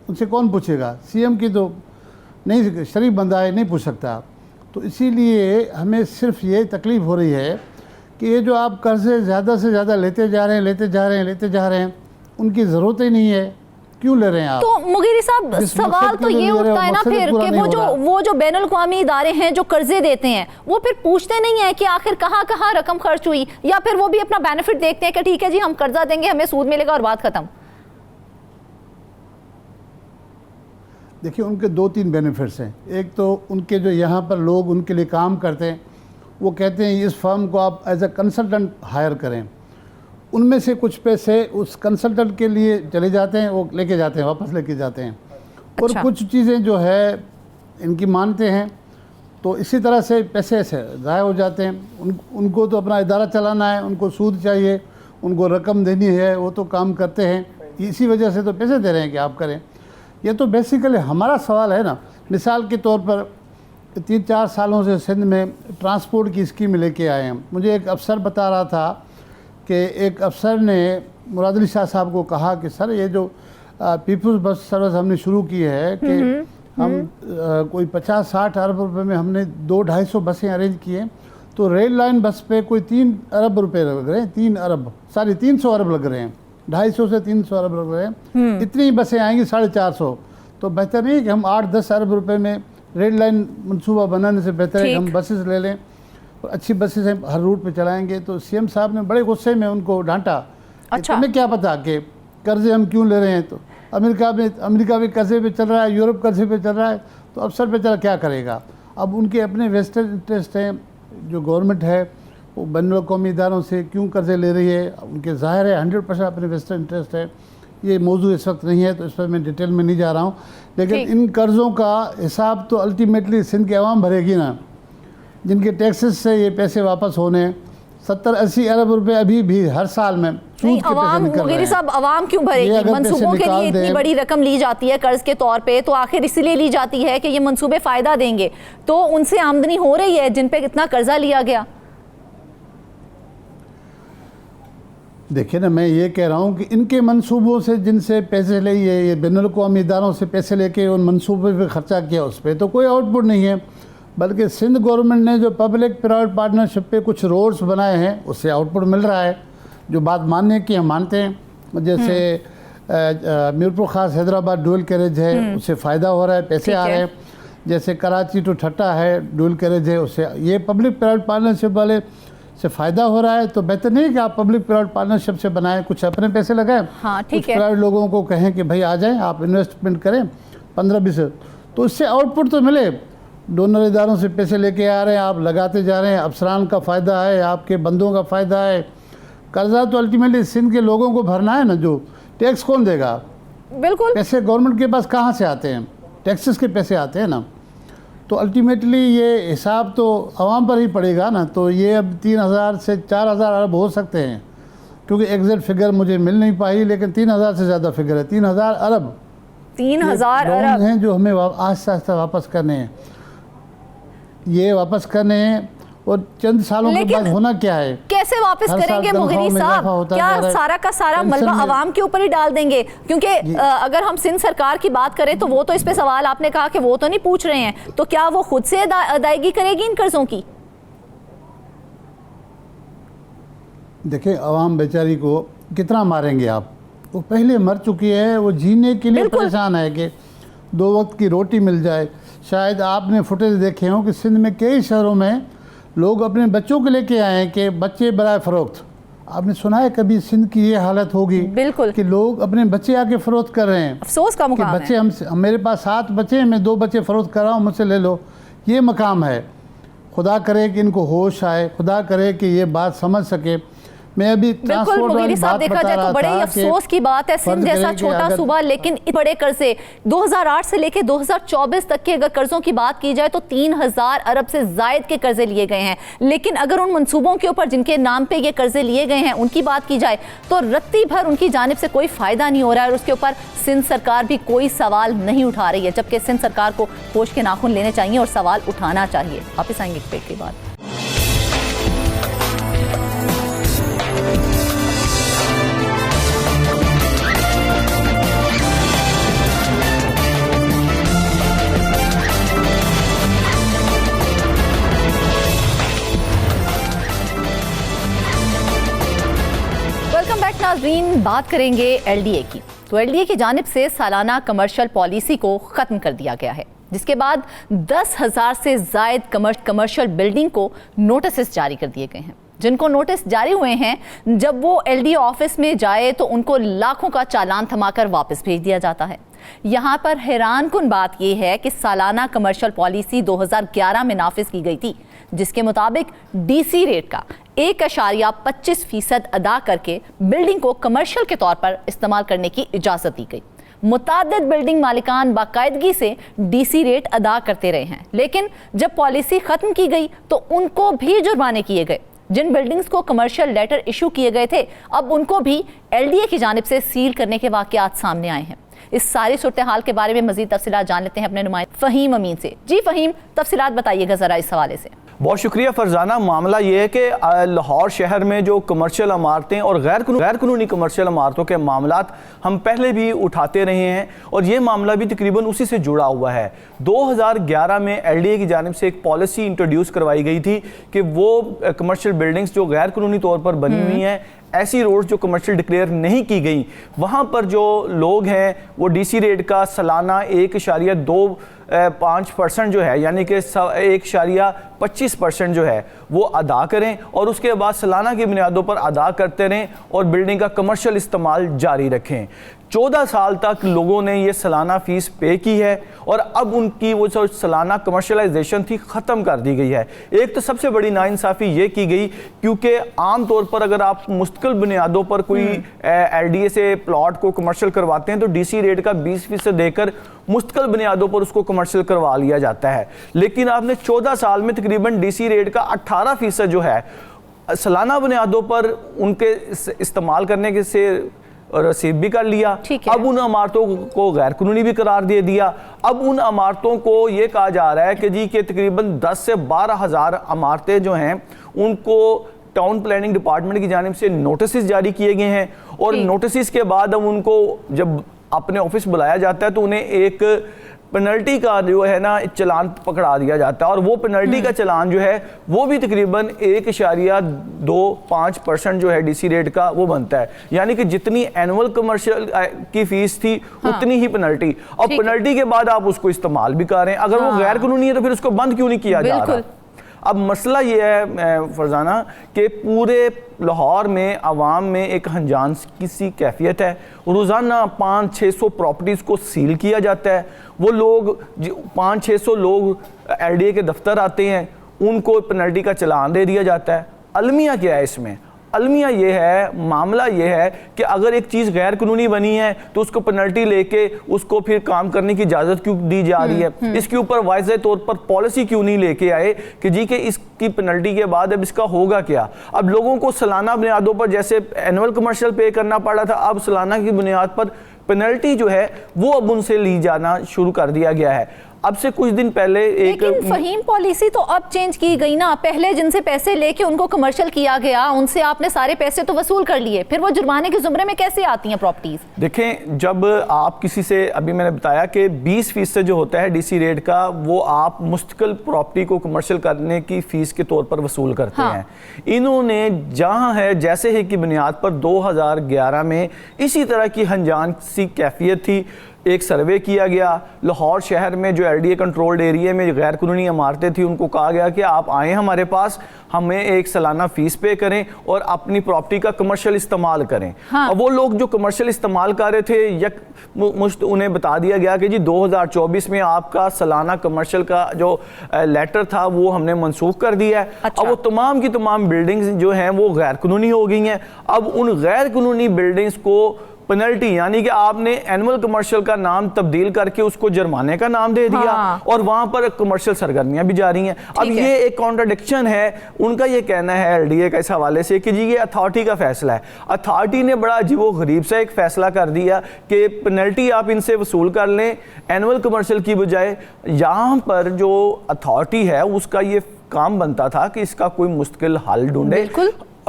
उनसे कौन पूछेगा? CM की तो नहीं, शरीफ बंदा है, नहीं पूछ सकता। तो इसीलिए हमें सिर्फ ये तकलीफ़ हो रही है कि ये जो आप कर्ज़े ज़्यादा से ज़्यादा लेते जा रहे हैं, उनकी ज़रूरत ही नहीं है, क्यों ले रहे हैं आप? तो मुगीरी साहब, सवाल तो ये उठता है ना फिर कि वो जो बैनुल अक़वामी इदारे हैं जो कर्जे देते हैं, वो फिर पूछते नहीं है कि आखिर कहाँ कहाँ रकम खर्च हुई, या फिर वो भी अपना बेनिफिट देखते हैं कि ठीक है जी हम कर्जा देंगे, हमें सूद मिलेगा और बात खत्म। देखिए, उनके 2-3 बेनिफिट्स हैं। एक तो उनके जो यहाँ पर लोग उनके लिए काम करते हैं, वो कहते हैं इस फर्म को आप एज ए कंसल्टेंट हायर करें, उनमें से कुछ पैसे उस कंसल्टेंट के लिए चले जाते हैं, वो लेके जाते हैं, वापस लेके जाते हैं। और अच्छा। कुछ चीज़ें जो है इनकी मानते हैं, तो इसी तरह से पैसे ऐसे ज़ाया हो जाते हैं। उनको तो अपना इदारा चलाना है, उनको सूद चाहिए, उनको रकम देनी है, वो तो काम करते हैं, इसी वजह से तो पैसे दे रहे हैं कि आप करें। ये तो बेसिकली हमारा सवाल है ना। मिसाल के तौर पर 3-4 सालों से सिंध में ट्रांसपोर्ट की स्कीम लेके आए हैं। मुझे एक अफसर बता रहा था कि एक अफसर ने मुराद अली शाह साहब को कहा कि सर ये जो पीपल्स बस सर्विस हमने शुरू की है कि हम कोई 50-60 अरब रुपए में हमने 200-250 बसें अरेंज की हैं, तो रेल लाइन बस पे कोई 3 अरब रुपए लग रहे हैं, 300 अरब लग रहे हैं, 250 से 300 अरब लग रहे हैं, इतनी बसें आएंगी 450। तो बेहतर नहीं कि हम 8-10 अरब रुपए में रेल लाइन मनसूबा बनाने से बेहतर है कि हम बसेस ले लें और अच्छी बसेस हैं हर रूट पे चलाएंगे। तो सीएम साहब ने बड़े गुस्से में उनको डांटा। अच्छा। तुम्हें क्या पता कि कर्जे हम क्यों ले रहे हैं? तो अमेरिका भी कर्जे पे चल रहा है, यूरोप कर्जे पे चल रहा है, तो अफसर बेचारा क्या करेगा? अब उनके अपने वेस्टेड इंटरेस्ट हैं, जो गवर्नमेंट है वो बैनुल अक़वामी इदारों से क्यों कर्जे ले रही है, उनके ज़ाहिर है 100% अपने वेस्टेड इंटरेस्ट है। ये मौजू इस वक्त नहीं है तो इस पर मैं डिटेल में नहीं जा रहा हूँ, लेकिन इन कर्ज़ों का हिसाब तो अल्टीमेटली सिंध की आवाम भरेगी ना, जिनके टैक्सेस से ये पैसे वापस होने 70-80 अरब रुपए अभी भी हर साल में सूद के पैसे निकल रहे हैं। साहब आवाम क्यों भरेगी? मंसूबों के लिए इतनी बड़ी रकम ली जाती है कर्ज के तौर पे, तो आखिर इसीलिए ली जाती है कि ये मंसूबे फायदा देंगे, तो उनसे आमदनी हो रही है जिन पे इतना कर्जा लिया गया। देखिए ना, मैं ये कह रहा हूँ कि इनके मंसूबों से जिनसे पैसे लिए, ये बैनुल अक़वामी इदारों से पैसे लेके उन मंसूबे पे खर्चा किया, उस पर तो कोई आउटपुट नहीं है, बल्कि सिंध गवर्नमेंट ने जो पब्लिक प्राइवेट पार्टनरशिप पे कुछ रोड्स बनाए हैं उससे आउटपुट मिल रहा है। जो बात मानने की हम मानते हैं, जैसे मीरपुर खास हैदराबाद डुअल कैरेज है, उससे फ़ायदा हो रहा है, पैसे आ रहे हैं। जैसे कराची टू ठट्टा है डुअल कैरेज है, उससे ये पब्लिक प्राइवेट पार्टनरशिप वाले से फ़ायदा हो रहा है। तो बेहतर नहीं कि आप पब्लिक प्राइवेट पार्टनरशिप से बनाएं, कुछ अपने पैसे लगाएं, कुछ प्राइवेट लोगों को कहें कि भाई आ जाएं, आप इन्वेस्टमेंट करें 15-20, तो इससे आउटपुट तो मिले। डोनर इदारों से पैसे लेके आ रहे हैं, आप लगाते जा रहे हैं, अफसरान का फ़ायदा है, आपके बंदों का फ़ायदा है। कर्जा तो अल्टीमेटली सिंध के लोगों को भरना है ना, जो टैक्स कौन देगा? बिल्कुल, पैसे गवर्नमेंट के पास कहाँ से आते हैं? टैक्सेस के पैसे आते हैं ना। तो अल्टीमेटली ये हिसाब तो आवाम पर ही पड़ेगा ना। तो ये अब 3000 से 4000 अरब हो सकते हैं, क्योंकि एग्जैक्ट फिगर मुझे मिल नहीं पाई, लेकिन 3000 से ज़्यादा फिगर है। 3000 अरब 3000 अरब हैं जो हमें आहिस्ता आहिस्ता वापस करने हैं। ये वापस करने हैं और चंद सालों के बाद होना क्या है, कैसे वापस करेंगे मुगरी साहब? क्या सारा का सारा मलबा आवाम के ऊपर ही डाल देंगे? क्योंकि अगर हम सिंध सरकार की बात करें तो वो तो इस पे सवाल आपने कहा कि वो तो नहीं पूछ रहे हैं, तो क्या वो खुद से अदायगी करेगी इन कर्जों की? देखिए, आवाम बेचारी को कितना मारेंगे आप? वो पहले मर चुकी है, वो जीने के लिए परेशान है कि 2 वक्त की रोटी मिल जाए। शायद आपने फुटेज देखे हो कि सिंध में कई शहरों में लोग अपने बच्चों को लेके आए हैं कि बच्चे बराए फ़रोख्त। आपने सुना है कभी सिंध की ये हालत होगी? बिल्कुल, कि लोग अपने बच्चे आके फ़रोख्त कर रहे हैं। अफसोस का मुकाम है। बच्चे मेरे पास 7 बच्चे हैं, मैं 2 बच्चे फ़रोख्त कर रहा हूँ, मुझसे ले लो। ये मकाम है। खुदा करे कि इनको होश आए, खुदा करे कि ये बात समझ सके। मैं अभी बिल्कुल मुगीरी साहब, देखा जाए तो बड़े अफसोस की बात है, सिंध जैसा छोटा सूबा लेकिन बड़े कर्जे 2008 से लेकर 2024 तक के अगर कर्जों की बात की जाए तो 3000 अरब से जायद के कर्जे लिए गए हैं। लेकिन अगर उन मंसूबों के ऊपर जिनके नाम पे ये कर्जे लिए गए हैं उनकी बात की जाए तो रत्ती भर उनकी जानिब से कोई फायदा नहीं हो रहा है और उसके ऊपर सिंध सरकार भी कोई सवाल नहीं उठा रही है, जबकि सिंध सरकार को होश के नाखून लेने चाहिए और सवाल उठाना चाहिए। वापिस आएंगे एक ब्रेक के बाद। नाज़रीन, बात करेंगे एलडीए की। तो एलडीए की जानिब से सालाना कमर्शियल पॉलिसी को ख़त्म कर दिया गया है, जिसके बाद 10,000 से ज़ायद कमर्शियल बिल्डिंग को नोटिस जारी कर दिए गए हैं। जिनको नोटिस जारी हुए हैं, जब वो एलडीए ऑफिस में जाए तो उनको लाखों का चालान थमाकर वापस भेज दिया जाता है। यहाँ पर हैरानकुन बात यह है कि सालाना कमर्शियल पॉलिसी 2011 में नाफिज की गई थी, जिसके मुताबिक डीसी रेट का 1.25% अदा करके बिल्डिंग को कमर्शियल के तौर पर इस्तेमाल करने की इजाज़त दी गई। मुतादिद बिल्डिंग मालिकान बाकायदगी से डीसी रेट अदा करते रहे हैं, लेकिन जब पॉलिसी ख़त्म की गई तो उनको भी जुर्माने किए गए। जिन बिल्डिंग्स को कमर्शियल लेटर इशू किए गए थे, अब उनको भी एलडीए की जानिब से सील करने के वाक़यात सामने आए हैं। इस सारी सूरत हाल के बारे में मजीद तफसीलात जान लेते हैं अपने नुमाइंदे फ़हीम अमीन से। जी फ़हीम, तफसीलात बताइएगा ज़रा इस हवाले से। बहुत शुक्रिया फरजाना। मामला ये है कि लाहौर शहर में जो कमर्शियल इमारतें और गैर कानूनी कमर्शियल इमारतों के मामलात हम पहले भी उठाते रहे हैं और ये मामला भी तकरीबन उसी से जुड़ा हुआ है। 2011 में LDA की जानिब से एक पॉलिसी इंट्रोड्यूस करवाई गई थी कि वो कमर्शियल बिल्डिंग्स जो गैर कानूनी तौर पर बनी हुई हैं, ऐसी रोड्स जो कमर्शियल डिक्लेयर नहीं की गई, वहाँ पर जो लोग हैं वो DC रेट का सालाना 1.25% जो है, यानी कि 1.25% जो है वो अदा करें और उसके बाद सालाना की बुनियादों पर अदा करते रहें और बिल्डिंग का कमर्शियल इस्तेमाल जारी रखें। 14 साल तक लोगों ने ये सालाना फ़ीस पे की है और अब उनकी वो जो सालाना कमर्शलाइजेशन थी ख़त्म कर दी गई है। एक तो सबसे बड़ी नाइंसाफ़ी ये की गई क्योंकि आम तौर पर अगर आप मुस्तकिल बुनियादों पर कोई LDA से प्लॉट को कमर्शियल करवाते हैं तो DC रेट का 20% देकर मुस्तकिल बुनियादों पर उसको कमर्शियल करवा लिया जाता है। लेकिन आपने 14 साल में तकरीबन DC रेट का 18% जो है सालाना बुनियादों पर उनके इस्तेमाल करने के से रसीद भी कर लिया। अब उन इमारतों को गैर कानूनी भी करार दे दिया। अब उन इमारतों को ये कहा जा रहा है कि जी के तकरीबन 10 से 12 हज़ार इमारतें जो हैं उनको टाउन प्लानिंग डिपार्टमेंट की जानिब से नोटिस जारी किए गए हैं और नोटिस के बाद अब उनको जब अपने ऑफिस बुलाया जाता है तो उन्हें एक पेनल्टी का जो है ना चलान पकड़ा दिया जाता है और वो पेनल्टी का चलान जो है वो भी तकरीबन 1.25% जो है DC रेट का वो बनता है। यानी कि जितनी एनुअल कमर्शियल की फीस थी उतनी ही पेनल्टी। और पेनल्टी के बाद आप उसको इस्तेमाल भी कर रहे हैं। अगर वो गैर कानूनी है तो फिर उसको बंद क्यों नहीं किया जा रहा? अब मसला ये है फरजाना कि पूरे लाहौर में आवाम में एक हंजान की सी कैफियत है। रोज़ाना 500-600 प्रॉपर्टीज़ को सील किया जाता है। वो लोग 500-600 लोग LDA के दफ्तर आते हैं, उनको पेनल्टी का चलान दे दिया जाता है। अलमिया क्या है इसमें? अलमिया ये है, मामला ये है कि अगर एक चीज़ गैर कानूनी बनी है तो उसको पेनल्टी लेके उसको फिर काम करने की इजाज़त क्यों दी जा रही है? इसके ऊपर वाज़ेह तौर पर पॉलिसी क्यों नहीं लेके आए कि जी कि इसकी पेनल्टी के बाद अब इसका होगा क्या? अब लोगों को सालाना बुनियादों पर जैसे एनुअल कमर्शियल पे करना पड़ा था, अब सालाना की बुनियाद पर पेनल्टी जो है वो अब उनसे ली जाना शुरू कर दिया गया है। अब से कुछ दिन पहले एक लेकिन फ़हीम पॉलिसी तो अब चेंज की गई ना। पहले जिनसे पैसे लेके उनको कमर्शियल किया गया उनसे आपने सारे पैसे तो वसूल कर लिए, फिर वो जुर्माने के जुमरे में कैसे आती हैं प्रॉपर्टीज? देखें, जब आप किसी से, अभी मैंने बताया कि 20% जो होता है DC रेट का वो आप मुस्तकिल प्रॉपर्टी को कमर्शियल करने की फीस के तौर पर वसूल करते हैं। इन्होंने जहां है जैसे ही की बुनियाद पर 2011 में इसी तरह की हंजान सी कैफियत थी। एक सर्वे किया गया लाहौर शहर में जो LDA कंट्रोल्ड एरिया में गैर कानूनी इमारतें थी, उनको कहा गया कि आप आएँ हमारे पास, हमें एक सालाना फ़ीस पे करें और अपनी प्रॉपर्टी का कमर्शियल इस्तेमाल करें। अब वो लोग जो कमर्शियल इस्तेमाल कर रहे थे मुश्त उन्हें बता दिया गया कि जी 2024 में आपका सालाना कमर्शियल का जो लेटर था वो हमने मनसूख कर दिया है। अब वो तमाम की तमाम बिल्डिंग्स जो हैं वो गैर कानूनी हो गई हैं। अब उन गैर कानूनी बिल्डिंग्स को पेनल्टी, यानी कि आपने एनुअल कमर्शियल का नाम तब्दील करके उसको जुर्माने का नाम दे दिया और वहां पर कमर्शियल सरगर्मियां भी जारी हैं। अब ये एक कॉन्ट्राडिक्शन है। उनका ये कहना है LDA का इस हवाले से कि जी ये अथॉरिटी का फैसला है। अथॉरिटी ने बड़ा अजीबोगरीब सा एक फैसला कर दिया कि पेनल्टी आप इनसे वसूल कर लें एनुअल कमर्शियल की बजाय। यहाँ पर जो अथॉरिटी है उसका ये काम बनता था कि इसका कोई मुश्किल हल ढूंढे।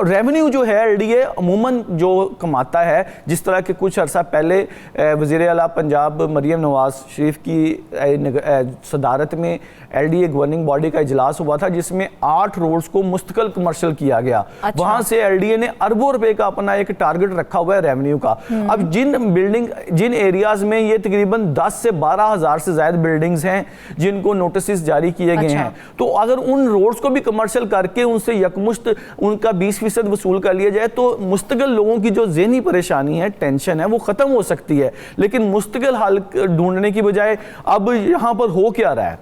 रेवेन्यू जो है LDA अमूमन जो कमाता है, जिस तरह के कुछ अर्सा पहले वज़ीर आला पंजाब मरियम नवाज शरीफ की सदारत में LDA गवर्निंग बॉडी का इजलास हुआ था जिसमें 8 रोड्स को मुस्तकिल कमर्शियल किया गया। वहां से LDA ने अरबों रुपए का अपना एक टारगेट रखा हुआ है रेवेन्यू का। अब जिन एरियाज में ये तकरीबन 10 से 12 हज़ार से ज्यादा बिल्डिंग्स हैं जिनको नोटिस जारी किए गए हैं, तो अगर उन रोड्स को भी कमर्शियल करके उनसे यकमुश्त उनका 20% वसूल कर लिया जाए तो मुस्तकिल लोगों की जो ज़हनी परेशानी है, टेंशन है, वो ख़त्म हो सकती है। लेकिन मुस्तकिल हल ढूंढने की बजाय अब यहाँ पर हो क्या रहा है?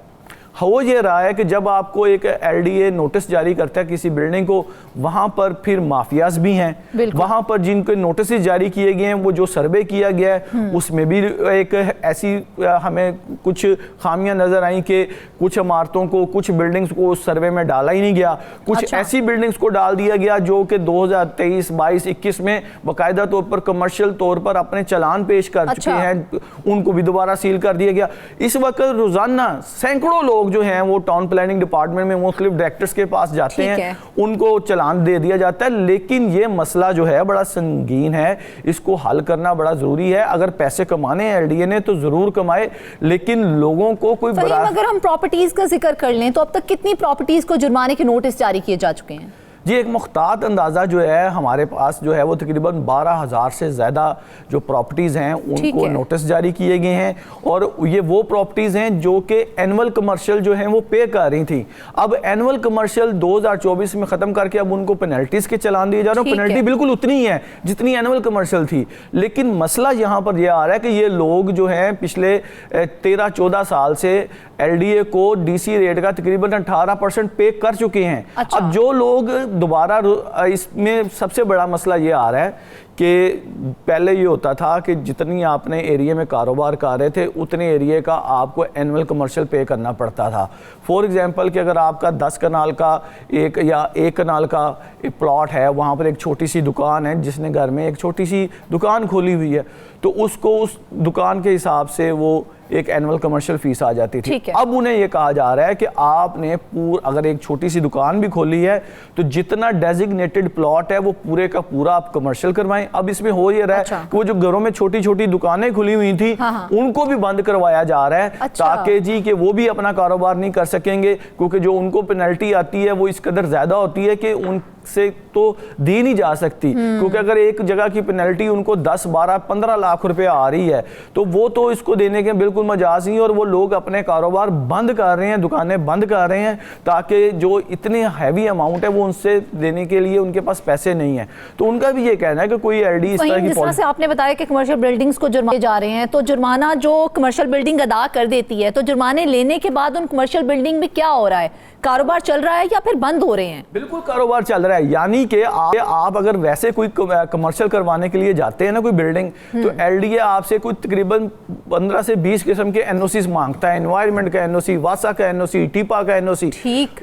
हो ये रहा है कि जब आपको एक LDA नोटिस जारी करता है किसी बिल्डिंग को, वहां पर फिर माफियाज भी हैं, वहां पर जिनके नोटिस जारी किए गए हैं, वो जो सर्वे किया गया है उसमें भी एक ऐसी हमें कुछ खामियां नजर आई कि कुछ इमारतों को, कुछ बिल्डिंग्स को उस सर्वे में डाला ही नहीं गया, कुछ ऐसी बिल्डिंग्स को डाल दिया गया जो कि 2023, 22, 21 में बाकायदा तौर पर कमर्शियल तौर पर अपने चालान पेश कर चुके हैं, उनको भी दोबारा सील कर दिया गया। इस वक्त रोजाना सैकड़ों लोग जो हैं वो टाउन प्लानिंग डिपार्टमेंट में मुख्तलिफ डायरेक्टर्स के पास जाते हैं, उनको चालान दे दिया जाता है। लेकिन ये मसला जो है बड़ा संगीन है, इसको हल करना बड़ा जरूरी है। अगर पैसे कमाने हैं LDA ने तो जरूर कमाए, लेकिन लोगों को कोई अगर हम प्रॉपर्टीज का जिक्र कर लें तो अब तक कितनी प्रॉपर्टीज को जुर्माने के नोटिस जारी किए जा चुके हैं? जी, एक मुख्तात अंदाज़ा जो है हमारे पास जो है वो तकरीबन 12,000 से ज़्यादा जो प्रॉपर्टीज़ हैं उनको नोटिस जारी किए गए हैं, और ये वो प्रॉपर्टीज़ हैं जो कि एनुअल कमर्शियल जो हैं वो पे कर रही थी। अब एनुअल कमर्शियल 2024 में ख़त्म करके अब उनको पेनल्टीज़ के चलान दिए जा रहे हैं। पेनल्टी बिल्कुल उतनी ही है जितनी एनुअल कमर्शियल थी, लेकिन मसला यहाँ पर यह आ रहा है कि ये लोग जो हैं पिछले 13-14 साल से LDA को DC रेट का तकरीबन 18% पे कर चुके हैं। अब जो लोग दोबारा, इसमें सबसे बड़ा मसला ये आ रहा है कि पहले ये होता था कि जितनी आपने एरिया में कारोबार कर रहे थे उतने एरिया का आपको एनुअल कमर्शियल पे करना पड़ता था। फॉर एग्जांपल कि अगर आपका 10 कनाल का एक या 1 कनाल का एक प्लॉट है, वहाँ पर एक छोटी सी दुकान है, जिसने घर में एक छोटी सी दुकान खोली हुई है, तो उसको उस दुकान के हिसाब से वो एक एनुअल कमर्शियल फीस आ जाती थी। अब उन्हें यह कहा जा रहा है कि आपने अगर एक छोटी सी दुकान भी खोली है तो जितना डेजिग्नेटेड प्लॉट है वो पूरे का पूरा आप कमर्शियल करवाएं। अब इसमें हो ये रहा है कि वो जो घरों में छोटी छोटी दुकानें खुली हुई थी उनको भी बंद करवाया जा रहा है, ताकि जी कि वो भी अपना कारोबार नहीं कर सकेंगे, क्योंकि जो उनको पेनल्टी आती है वो इस कदर ज्यादा होती है कि उनसे तो दी नहीं जा सकती। क्योंकि अगर एक जगह की पेनल्टी उनको 10, 12, 15 लाख रुपए आ रही है तो वो तो इसको देने के बिल्कुल मजाज नहीं, और वो लोग अपने कारोबार बंद कर रहे हैं, दुकानें बंद कर रहे हैं, ताकि जो इतने हैवी अमाउंट है वो उनसे देने के लिए उनके पास पैसे नहीं है। तो उनका भी ये कहना है कि कोई LD इस तरह की, जिस तरह से आपने बताया कि कमर्शियल बिल्डिंग्स को जुर्माने जा रहे हैं, तो जुर्माना जो कमर्शियल बिल्डिंग अदा कर देती है, तो जुर्माने लेने के बाद उन कमर्शियल बिल्डिंग में क्या हो रहा है? कारोबार चल रहा है या फिर बंद हो रहे हैं? बिल्कुल कारोबार चल रहा है। यानी कि आप अगर वैसे कोई कमर्शियल करवाने के लिए जाते हैं ना कोई बिल्डिंग, तो LDA आपसे कुछ तकरीबन 15 से 20 किस्म के NOCs मांगता है। एनवायरनमेंट का NOC, वासा का NOC, टीपा का NOC,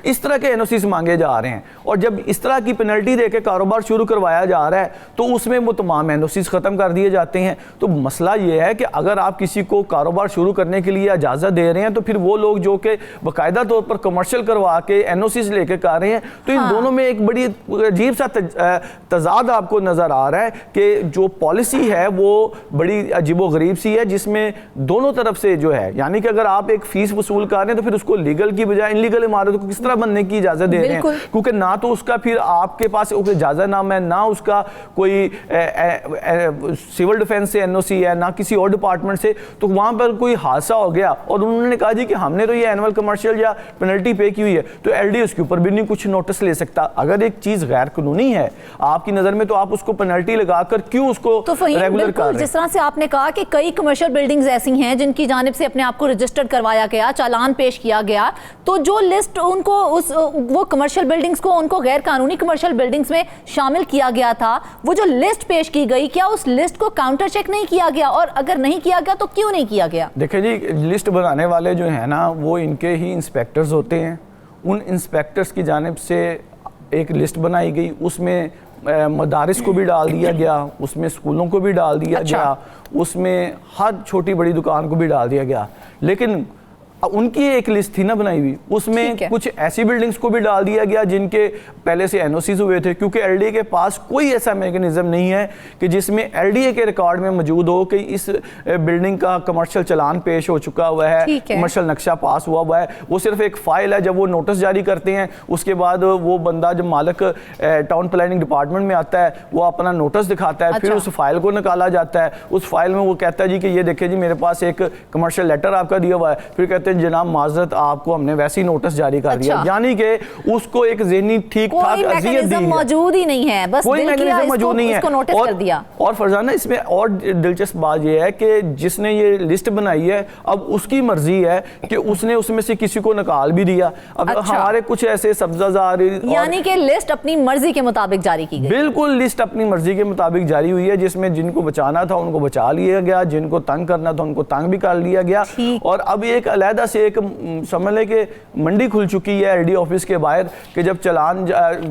इस तरह के NOCs मांगे जा रहे हैं। और जब इस तरह की पेनल्टी देके कारोबार शुरू करवाया जा रहा है तो उसमें वो तमाम NOCs खत्म कर दिए जाते हैं। तो मसला ये है कि अगर आप किसी को कारोबार शुरू करने के लिए इजाजत दे रहे हैं तो फिर वो लोग जो कि बाकायदा तौर पर कमर्शियल करवा के NOCs लेके कर रहे हैं, तो इन दोनों में एक बड़ी अजीब सा तजाद आपको नजर आ रहा है कि जो पॉलिसी है वो बड़ी अजीबोगरीब सी है, जिसमें दोनों तरफ से जो है, यानी कि अगर आप एक फीस वसूल कर रहे हैं तो फिर उसको लीगल की बजाय इनलीगल इमारत को किस तरह बनने की इजाजत दे रहे हैं, क्योंकि ना तो उसका फिर आपके पास इजाजतनामा है, ना उसका कोई सिविल डिफेंस से NOC है, ना किसी और डिपार्टमेंट से। तो वहां पर कोई हादसा हो गया और उन्होंने कहा जी कि हमने तो ये एनुअल कमर्शियल या पेनल्टी पे की हुई है, तो LD उसके ऊपर भी नहीं कुछ नोटिस ले सकता। अगर एक चीज गैर कानूनी है आपकी नजर में, तो आप उसको पेनल्टी लगाकर क्यों उसको रेगुलर कर रहे हैं? जिस तरह से आपने कहा कि कई कमर्शियल बिल्डिंग्स ऐसी हैं जिनकी जानिब से अपने आप को रजिस्टर्ड करवाया गया, चालान पेश किया गया, तो जो लिस्ट उनको वो कमर्शियल बिल्डिंग्स को उनको गैर कानूनी कमर्शियल बिल्डिंग्स में शामिल किया गया था, वो जो लिस्ट पेश की गई, क्या उस लिस्ट को काउंटर चेक नहीं किया गया? और अगर नहीं किया गया तो क्यों नहीं किया गया? देखिए जी, लिस्ट बनाने वाले जो है ना वो इनके ही इंस्पेक्टर्स होते हैं। उन इंस्पेक्टर्स की जानिब से एक लिस्ट बनाई गई, उसमें मदारिस को भी डाल दिया गया, उसमें स्कूलों को भी डाल दिया गया, उसमें हर छोटी बड़ी दुकान को भी डाल दिया गया। लेकिन उनकी एक लिस्ट थी ना बनाई हुई, उसमें कुछ ऐसी बिल्डिंग्स को भी डाल दिया गया जिनके पहले से NOCs हुए थे, क्योंकि LDA के पास कोई ऐसा मैकेनिज्म नहीं है कि जिसमें LDA के रिकॉर्ड में मौजूद हो कि इस बिल्डिंग का कमर्शियल चालान पेश हो चुका हुआ है, कमर्शियल नक्शा पास हुआ है। वो सिर्फ एक फाइल है, जब वो नोटिस जारी करते हैं उसके बाद वो बंदा जब मालिक टाउन प्लानिंग डिपार्टमेंट में आता है वो अपना नोटिस दिखाता है, फिर उस फाइल को निकाला जाता है। उस फाइल में वो कहता है जी कि ये देखिए जी मेरे पास एक कमर्शियल लेटर आपका दिया हुआ है, फिर कहते हैं हैं जनाब माजरत आपको हमने वैसे ही नोटिस जारी कर दिया, यानी कि उसको एक ज़हनी ठीक ठाक अज़ियत दी है, मौजूद ही नहीं है, बस कोई मैकेनिज्म मौजूद नहीं है, इसको नोटिस कर दिया। और फरजाना इसमें और दिलचस्प बात यह है कि जिसने ये लिस्ट बनाई है अब उसकी मर्जी है कि उसने उसमें से किसी को निकाल भी दिया। अब हमारे कुछ ऐसे सब्जाजार, यानी कि लिस्ट अपनी मर्जी के मुताबिक जारी की गई। बिल्कुल लिस्ट अपनी मर्जी के मुताबिक जारी हुई है, जिसमें जिनको बचाना था उनको बचा लिया गया, जिनको तंग करना था उनको तंग भी कर लिया गया। और अब एक अलहदा से एक समझ लें कि मंडी खुल चुकी है एलडी ऑफिस के बाहर कि जब चालान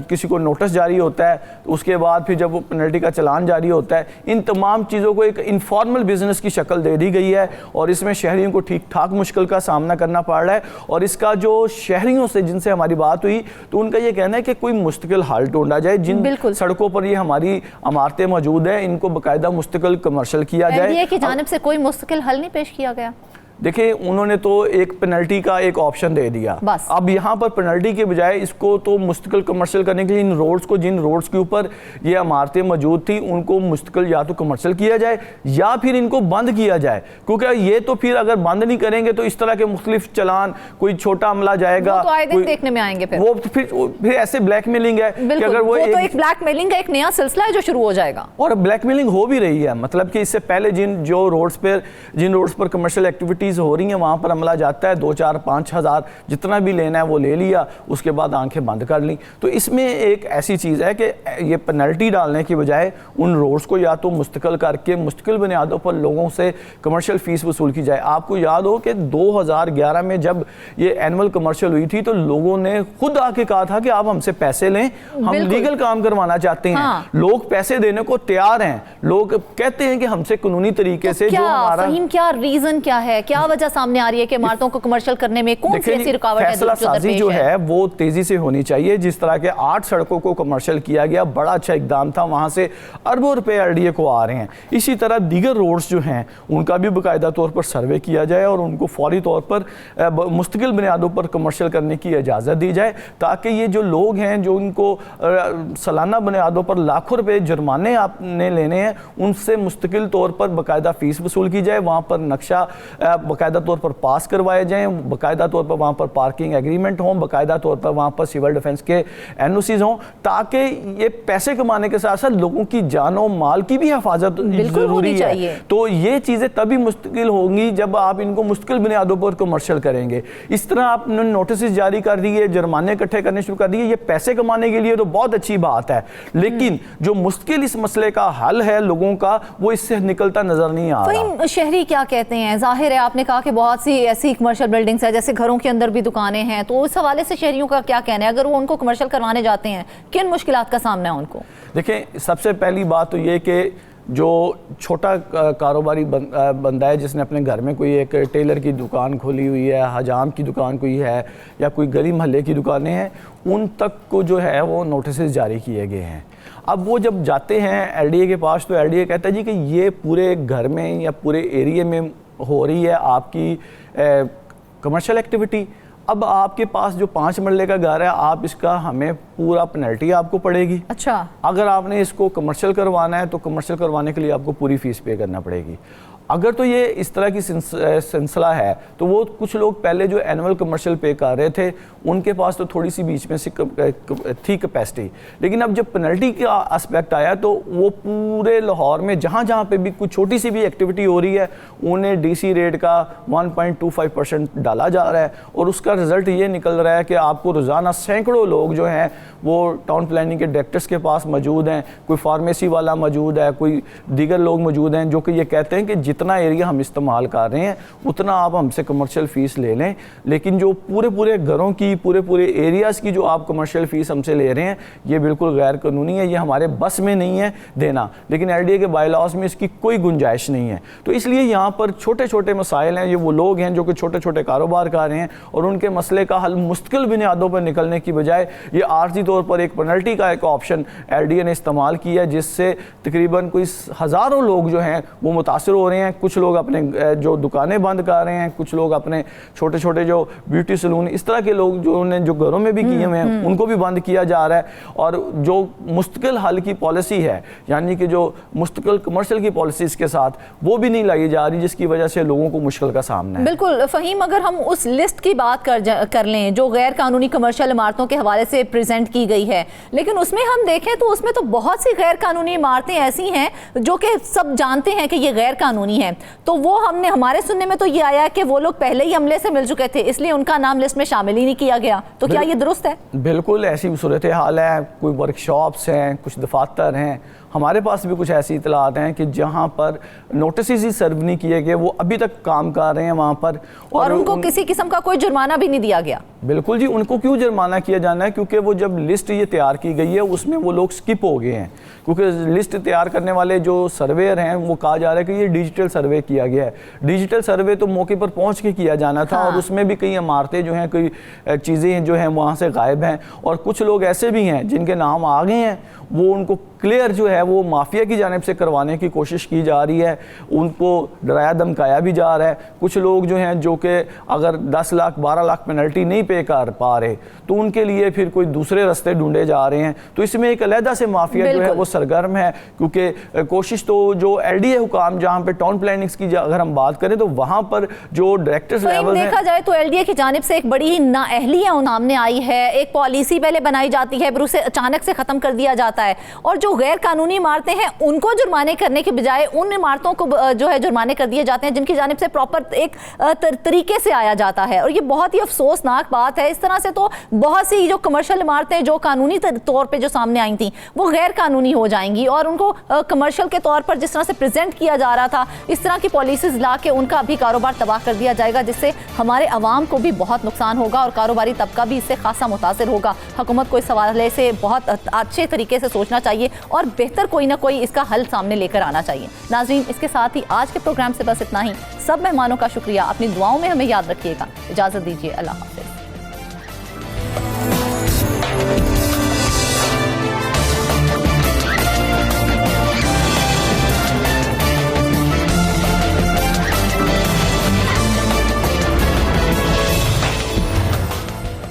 किसी को नोटिस जारी होता है उसके बाद फिर जब वो पेनल्टी का चालान जारी होता है, इन तमाम चीज़ों को एक इनफॉर्मल बिजनेस की शक्ल दे दी गई है और इसमें शहरियों को ठीक ठाक मुश्किल का सामना करना पड़ रहा है। और इसका जो शहरियों से जिनसे हमारी बात हुई तो उनका ये कहना है कि कोई मुस्तकिल हल ढूंढा जाए, जिन सड़कों पर ये हमारी इमारतें मौजूद हैं इनको बाकायदा मुस्तकिल कमर्शियल किया जाए। एनडीए की जानिब से कोई मुस्तकिल हल नहीं पेश किया गया। देखिए उन्होंने तो एक पेनल्टी का एक ऑप्शन दे दिया, बस। अब यहाँ पर पेनल्टी के बजाय इसको तो मुस्तकिल कमर्शियल करने के लिए इन रोड्स को, जिन रोड्स के ऊपर ये इमारतें मौजूद थी उनको मुस्तकिल या तो कमर्शियल किया जाए या फिर इनको बंद किया जाए, क्योंकि ये तो फिर अगर बंद नहीं करेंगे तो इस तरह के मुख्तलिफ चलान, कोई छोटा अमला जाएगा, तो आए दिन देखने में आएंगे, फिर ऐसे ब्लैकमेलिंग है कि अगर वो तो एक ब्लैकमेलिंग का एक नया सिलसिला है जो शुरू हो जाएगा। और ब्लैकमेलिंग हो भी रही है, मतलब कि इससे पहले जिन रोड्स पर कमर्शियल एक्टिविटीज हो रही हैं वहां पर अमला जाता है, 2, 4, 5 हज़ार जितना भी लेना है वो ले लिया, उसके बाद आंखें बंद कर ली। तो इसमें एक ऐसी चीज़ है कि ये पेनल्टी डालने की बजाय उन रोड्स को या तो मुस्तकिल करके मुस्तकिल बुनियादों पर लोगों से कमर्शियल फीस वसूल की जाए। आपको याद हो कि 2011 में जब ये एनुअल कमर्शियल हुई थी तो लोगों ने खुद आके कहा था कि आप हमसे पैसे लें, हम लीगल काम करवाना चाहते हैं। हाँ। लोग पैसे देने को तैयार हैं, लोग कहते हैं कि हमसे कानूनी तरीके से जो हमारा क्या रीजन क्या है, क्या वजह सामने आ रही है कि इमारतों को कमर्शियल करने में कौन सी ऐसी रुकावट है? फैसला साजी जो है वो तेजी से होनी चाहिए। जिस तरह के 8 सड़कों को कमर्शियल किया गया, बड़ा अच्छा इकदाम था, वहां से अरबों रुपए एलडीए को आ रहे हैं। इसी तरह दीगर रोड्स जो हैं उनका भी बाकायदा तौर पर सर्वे किया जाए और उनको फौरी तौर पर मुस्तकिल बुनियादों पर कमर्शियल करने की इजाज़त दी जाए, ताकि ये जो लोग हैं जो इनको सालाना बुनियादों पर लाखों रुपए जुर्माने आपने लेने हैं उनसे मुस्तकिल तौर पर बाकायदा फीस वसूल की जाए, वहाँ पर नक्शा बाकायदा तौर पर पास करवाए जाएं, बाकायदा तौर पर वहाँ पर पार्किंग एग्रीमेंट हों, बाकायदा तौर पर वहाँ पर सिविल डिफेंस के एनओसीज हों, ताकि ये पैसे कमाने के साथ साथ लोगों की जानो माल की भी हिफाजत जरूरी है। तो ये चीज़ें तभी मुस्तकिल होंगी जब आप इनको मुस्तकिल बुनियादों पर कमर्शियल करेंगे। इस तरह आपने नोटिस जारी कर दिए, जुर्माने इकट्ठे करने शुरू कर दिए, ये पैसे कमाने के लिए तो बहुत अच्छी बात है, लेकिन जो मुश्किल इस मसले का हल है लोगों का वो इससे निकलता नजर नहीं आ रहा। शहरी क्या कहते हैं? जाहिर है आपने कहा कि बहुत सी ऐसी कमर्शियल बिल्डिंग्स है जैसे घरों के अंदर भी दुकानें हैं, तो उस हवाले से शहरियों का क्या कहना है? अगर वो उनको कमर्शियल करवाने जाते हैं किन मुश्किलात का सामना है उनको? देखें, सबसे पहली बात तो ये कि जो छोटा कारोबारी बंदा है जिसने अपने घर में कोई एक टेलर की दुकान खोली हुई है, हजाम की दुकान कोई है या कोई गली महल्ले की दुकानें हैं, उन तक को जो है वो नोटिस जारी किए गए हैं। अब वो जब जाते हैं एलडीए के पास तो एलडीए कहता है जी कि ये पूरे घर में या पूरे एरिया में हो रही है आपकी कमर्शियल एक्टिविटी। अब आपके पास जो 5 मरले का घर है, आप इसका हमें पूरा पेनल्टी आपको पड़ेगी। अच्छा, अगर आपने इसको कमर्शियल करवाना है तो कमर्शियल करवाने के लिए आपको पूरी फीस पे करना पड़ेगी। अगर तो ये इस तरह की सिलसिला है तो वो कुछ लोग पहले जो एनुअल कमर्शियल पे कर रहे थे उनके पास तो थोड़ी सी बीच में से थी कैपेसिटी, लेकिन अब जब पेनल्टी का एस्पेक्ट आया तो वो पूरे लाहौर में जहाँ जहाँ पे भी कुछ छोटी सी भी एक्टिविटी हो रही है उन्हें डीसी रेट का 1.25% डाला जा रहा है और उसका रिजल्ट ये निकल रहा है कि आपको रोज़ाना सैकड़ों लोग जो हैं वो टाउन प्लानिंग के डायरेक्टर्स के पास मौजूद हैं, कोई फार्मेसी वाला मौजूद है, कोई दीगर लोग मौजूद हैं जो कि ये कहते हैं कि जितना एरिया हम इस्तेमाल कर रहे हैं उतना आप हमसे कमर्शियल फ़ीस ले लें, लेकिन जो पूरे घरों की पूरे एरियाज़ की जो आप कमर्शियल फ़ीस हमसे ले रहे हैं ये बिल्कुल गैर कानूनी है, ये हमारे बस में नहीं है देना, लेकिन एलडीए के बायलॉज में इसकी कोई गुंजाइश नहीं है। तो इसलिए यहाँ पर छोटे छोटे मसाइल हैं, ये वो लोग हैं जो कि छोटे छोटे कारोबार कर रहे हैं और उनके मसले का हल मुश्किल बुनियादों पर निकलने की बजाय ये आर्जी तौर पर एक पेनल्टी का एक ऑप्शन एलडीए ने इस्तेमाल किया जिससे तकरीबन कोई हज़ारों लोग जो हैं वो मुतासर हो रहे हैं। हैं, कुछ लोग अपने जो दुकानें बंद कर रहे हैं, कुछ लोग अपने छोटे छोटे जो ब्यूटी सलून इस तरह के लोग जो उन्हें जो घरों में भी किए हुए हैं उनको भी बंद किया जा रहा है। और जो मुस्तकिल हल की पॉलिसी है, यानी कि जो मुस्तकिल कमर्शियल की पॉलिसी इसके साथ, वो भी नहीं लाई जा रही, जिसकी वजह से लोगों को मुश्किल का सामना है। बिल्कुल फ़हीम, अगर हम उस लिस्ट की बात कर लें जो गैर कानूनी कमर्शियल इमारतों के हवाले से प्रेजेंट की गई है, लेकिन उसमें हम देखें तो उसमें तो बहुत सी गैर कानूनी इमारतें ऐसी हैं जो कि सब जानते हैं कि ये गैर कानूनी है, तो वो हमने हमारे सुनने में तो ये आया कि वो लोग पहले ही हमले से मिल चुके थे, इसलिए उनका नाम लिस्ट में शामिल ही नहीं किया गया। तो क्या ये दुरुस्त है? बिल्कुल ऐसी सूरत हाल है। कोई वर्कशॉप्स हैं, कुछ दफातर हैं, हमारे पास भी कुछ ऐसी इतलात हैं कि जहां पर नोटिस ही सर्व नहीं किए गए, वो अभी तक काम कर रहे हैं वहां पर, और उनको किसी किस्म का कोई जुर्माना भी नहीं दिया गया। बिल्कुल जी, उनको क्यों जुर्माना किया जाना है? क्योंकि वो जब लिस्ट ये तैयार की गई है उसमें वो लोग स्किप हो गए हैं, क्योंकि लिस्ट तैयार करने वाले जो सर्वेयर हैं वो कहा जा रहा है कि ये डिजिटल सर्वे किया गया है। डिजिटल सर्वे तो मौके पर पहुंच के किया जाना था। हाँ। और उसमें भी कई इमारतें जो हैं, कई चीज़ें जो हैं वहाँ से गायब हैं, और कुछ लोग ऐसे भी हैं जिनके नाम आ गए हैं, वो उनको क्लियर जो है वो माफिया की जानिब से करवाने की कोशिश की जा रही है, उनको डराया धमकाया भी जा रहा है। कुछ लोग जो हैं जो कि अगर 10 लाख 12 लाख पेनल्टी नहीं पे कर पा रहे तो उनके लिए फिर कोई दूसरे रास्ते ढूंढे जा रहे हैं। तो इसमें एक अलहदा से माफिया जो है वो सरगर्म है, क्योंकि कोशिश तो जो LDA हुकाम जहाँ पे टाउन प्लानिंग्स की अगर हम बात करें तो वहाँ पर जो डायरेक्टर्स लेवल देखा जाए तो LDA की जानिब से एक बड़ी नाअहलिया सामने आई है। एक पॉलिसी पहले बनाई जाती है, फिर उसे अचानक से खत्म कर दिया जाता है, और जो गैर कानूनी इमारतें हैं उनको जुर्माने करने के बजाय उन इमारतों को जो है जुर्माने कर दिए जाते हैं जिनकी जानिब से प्रॉपर एक तरीके से आया जाता है। और ये बहुत ही अफसोसनाक बात है। इस तरह से तो बहुत सी जो कमर्शियल इमारतें जो कानूनी तौर पे जो सामने आई थी वो गैर कानूनी हो जाएंगी, और उनको कमर्शियल के तौर पर जिस तरह से प्रेजेंट किया जा रहा था इस तरह की पॉलिसीज ला के उनका भी कारोबार तबाह कर दिया जाएगा, जिससे हमारे अवाम को भी बहुत नुकसान होगा और कारोबारी तबका भी इससे खासा मुतासिर होगा। हुकूमत को इस हवाले से बहुत अच्छे तरीके से सोचना चाहिए और बेहतर कोई ना कोई इसका हल सामने लेकर आना चाहिए। नाज़रीन, इसके साथ ही आज के प्रोग्राम से बस इतना ही। सब मेहमानों का शुक्रिया। अपनी दुआओं में हमें याद रखिएगा। इजाज़त दीजिए। अल्लाह।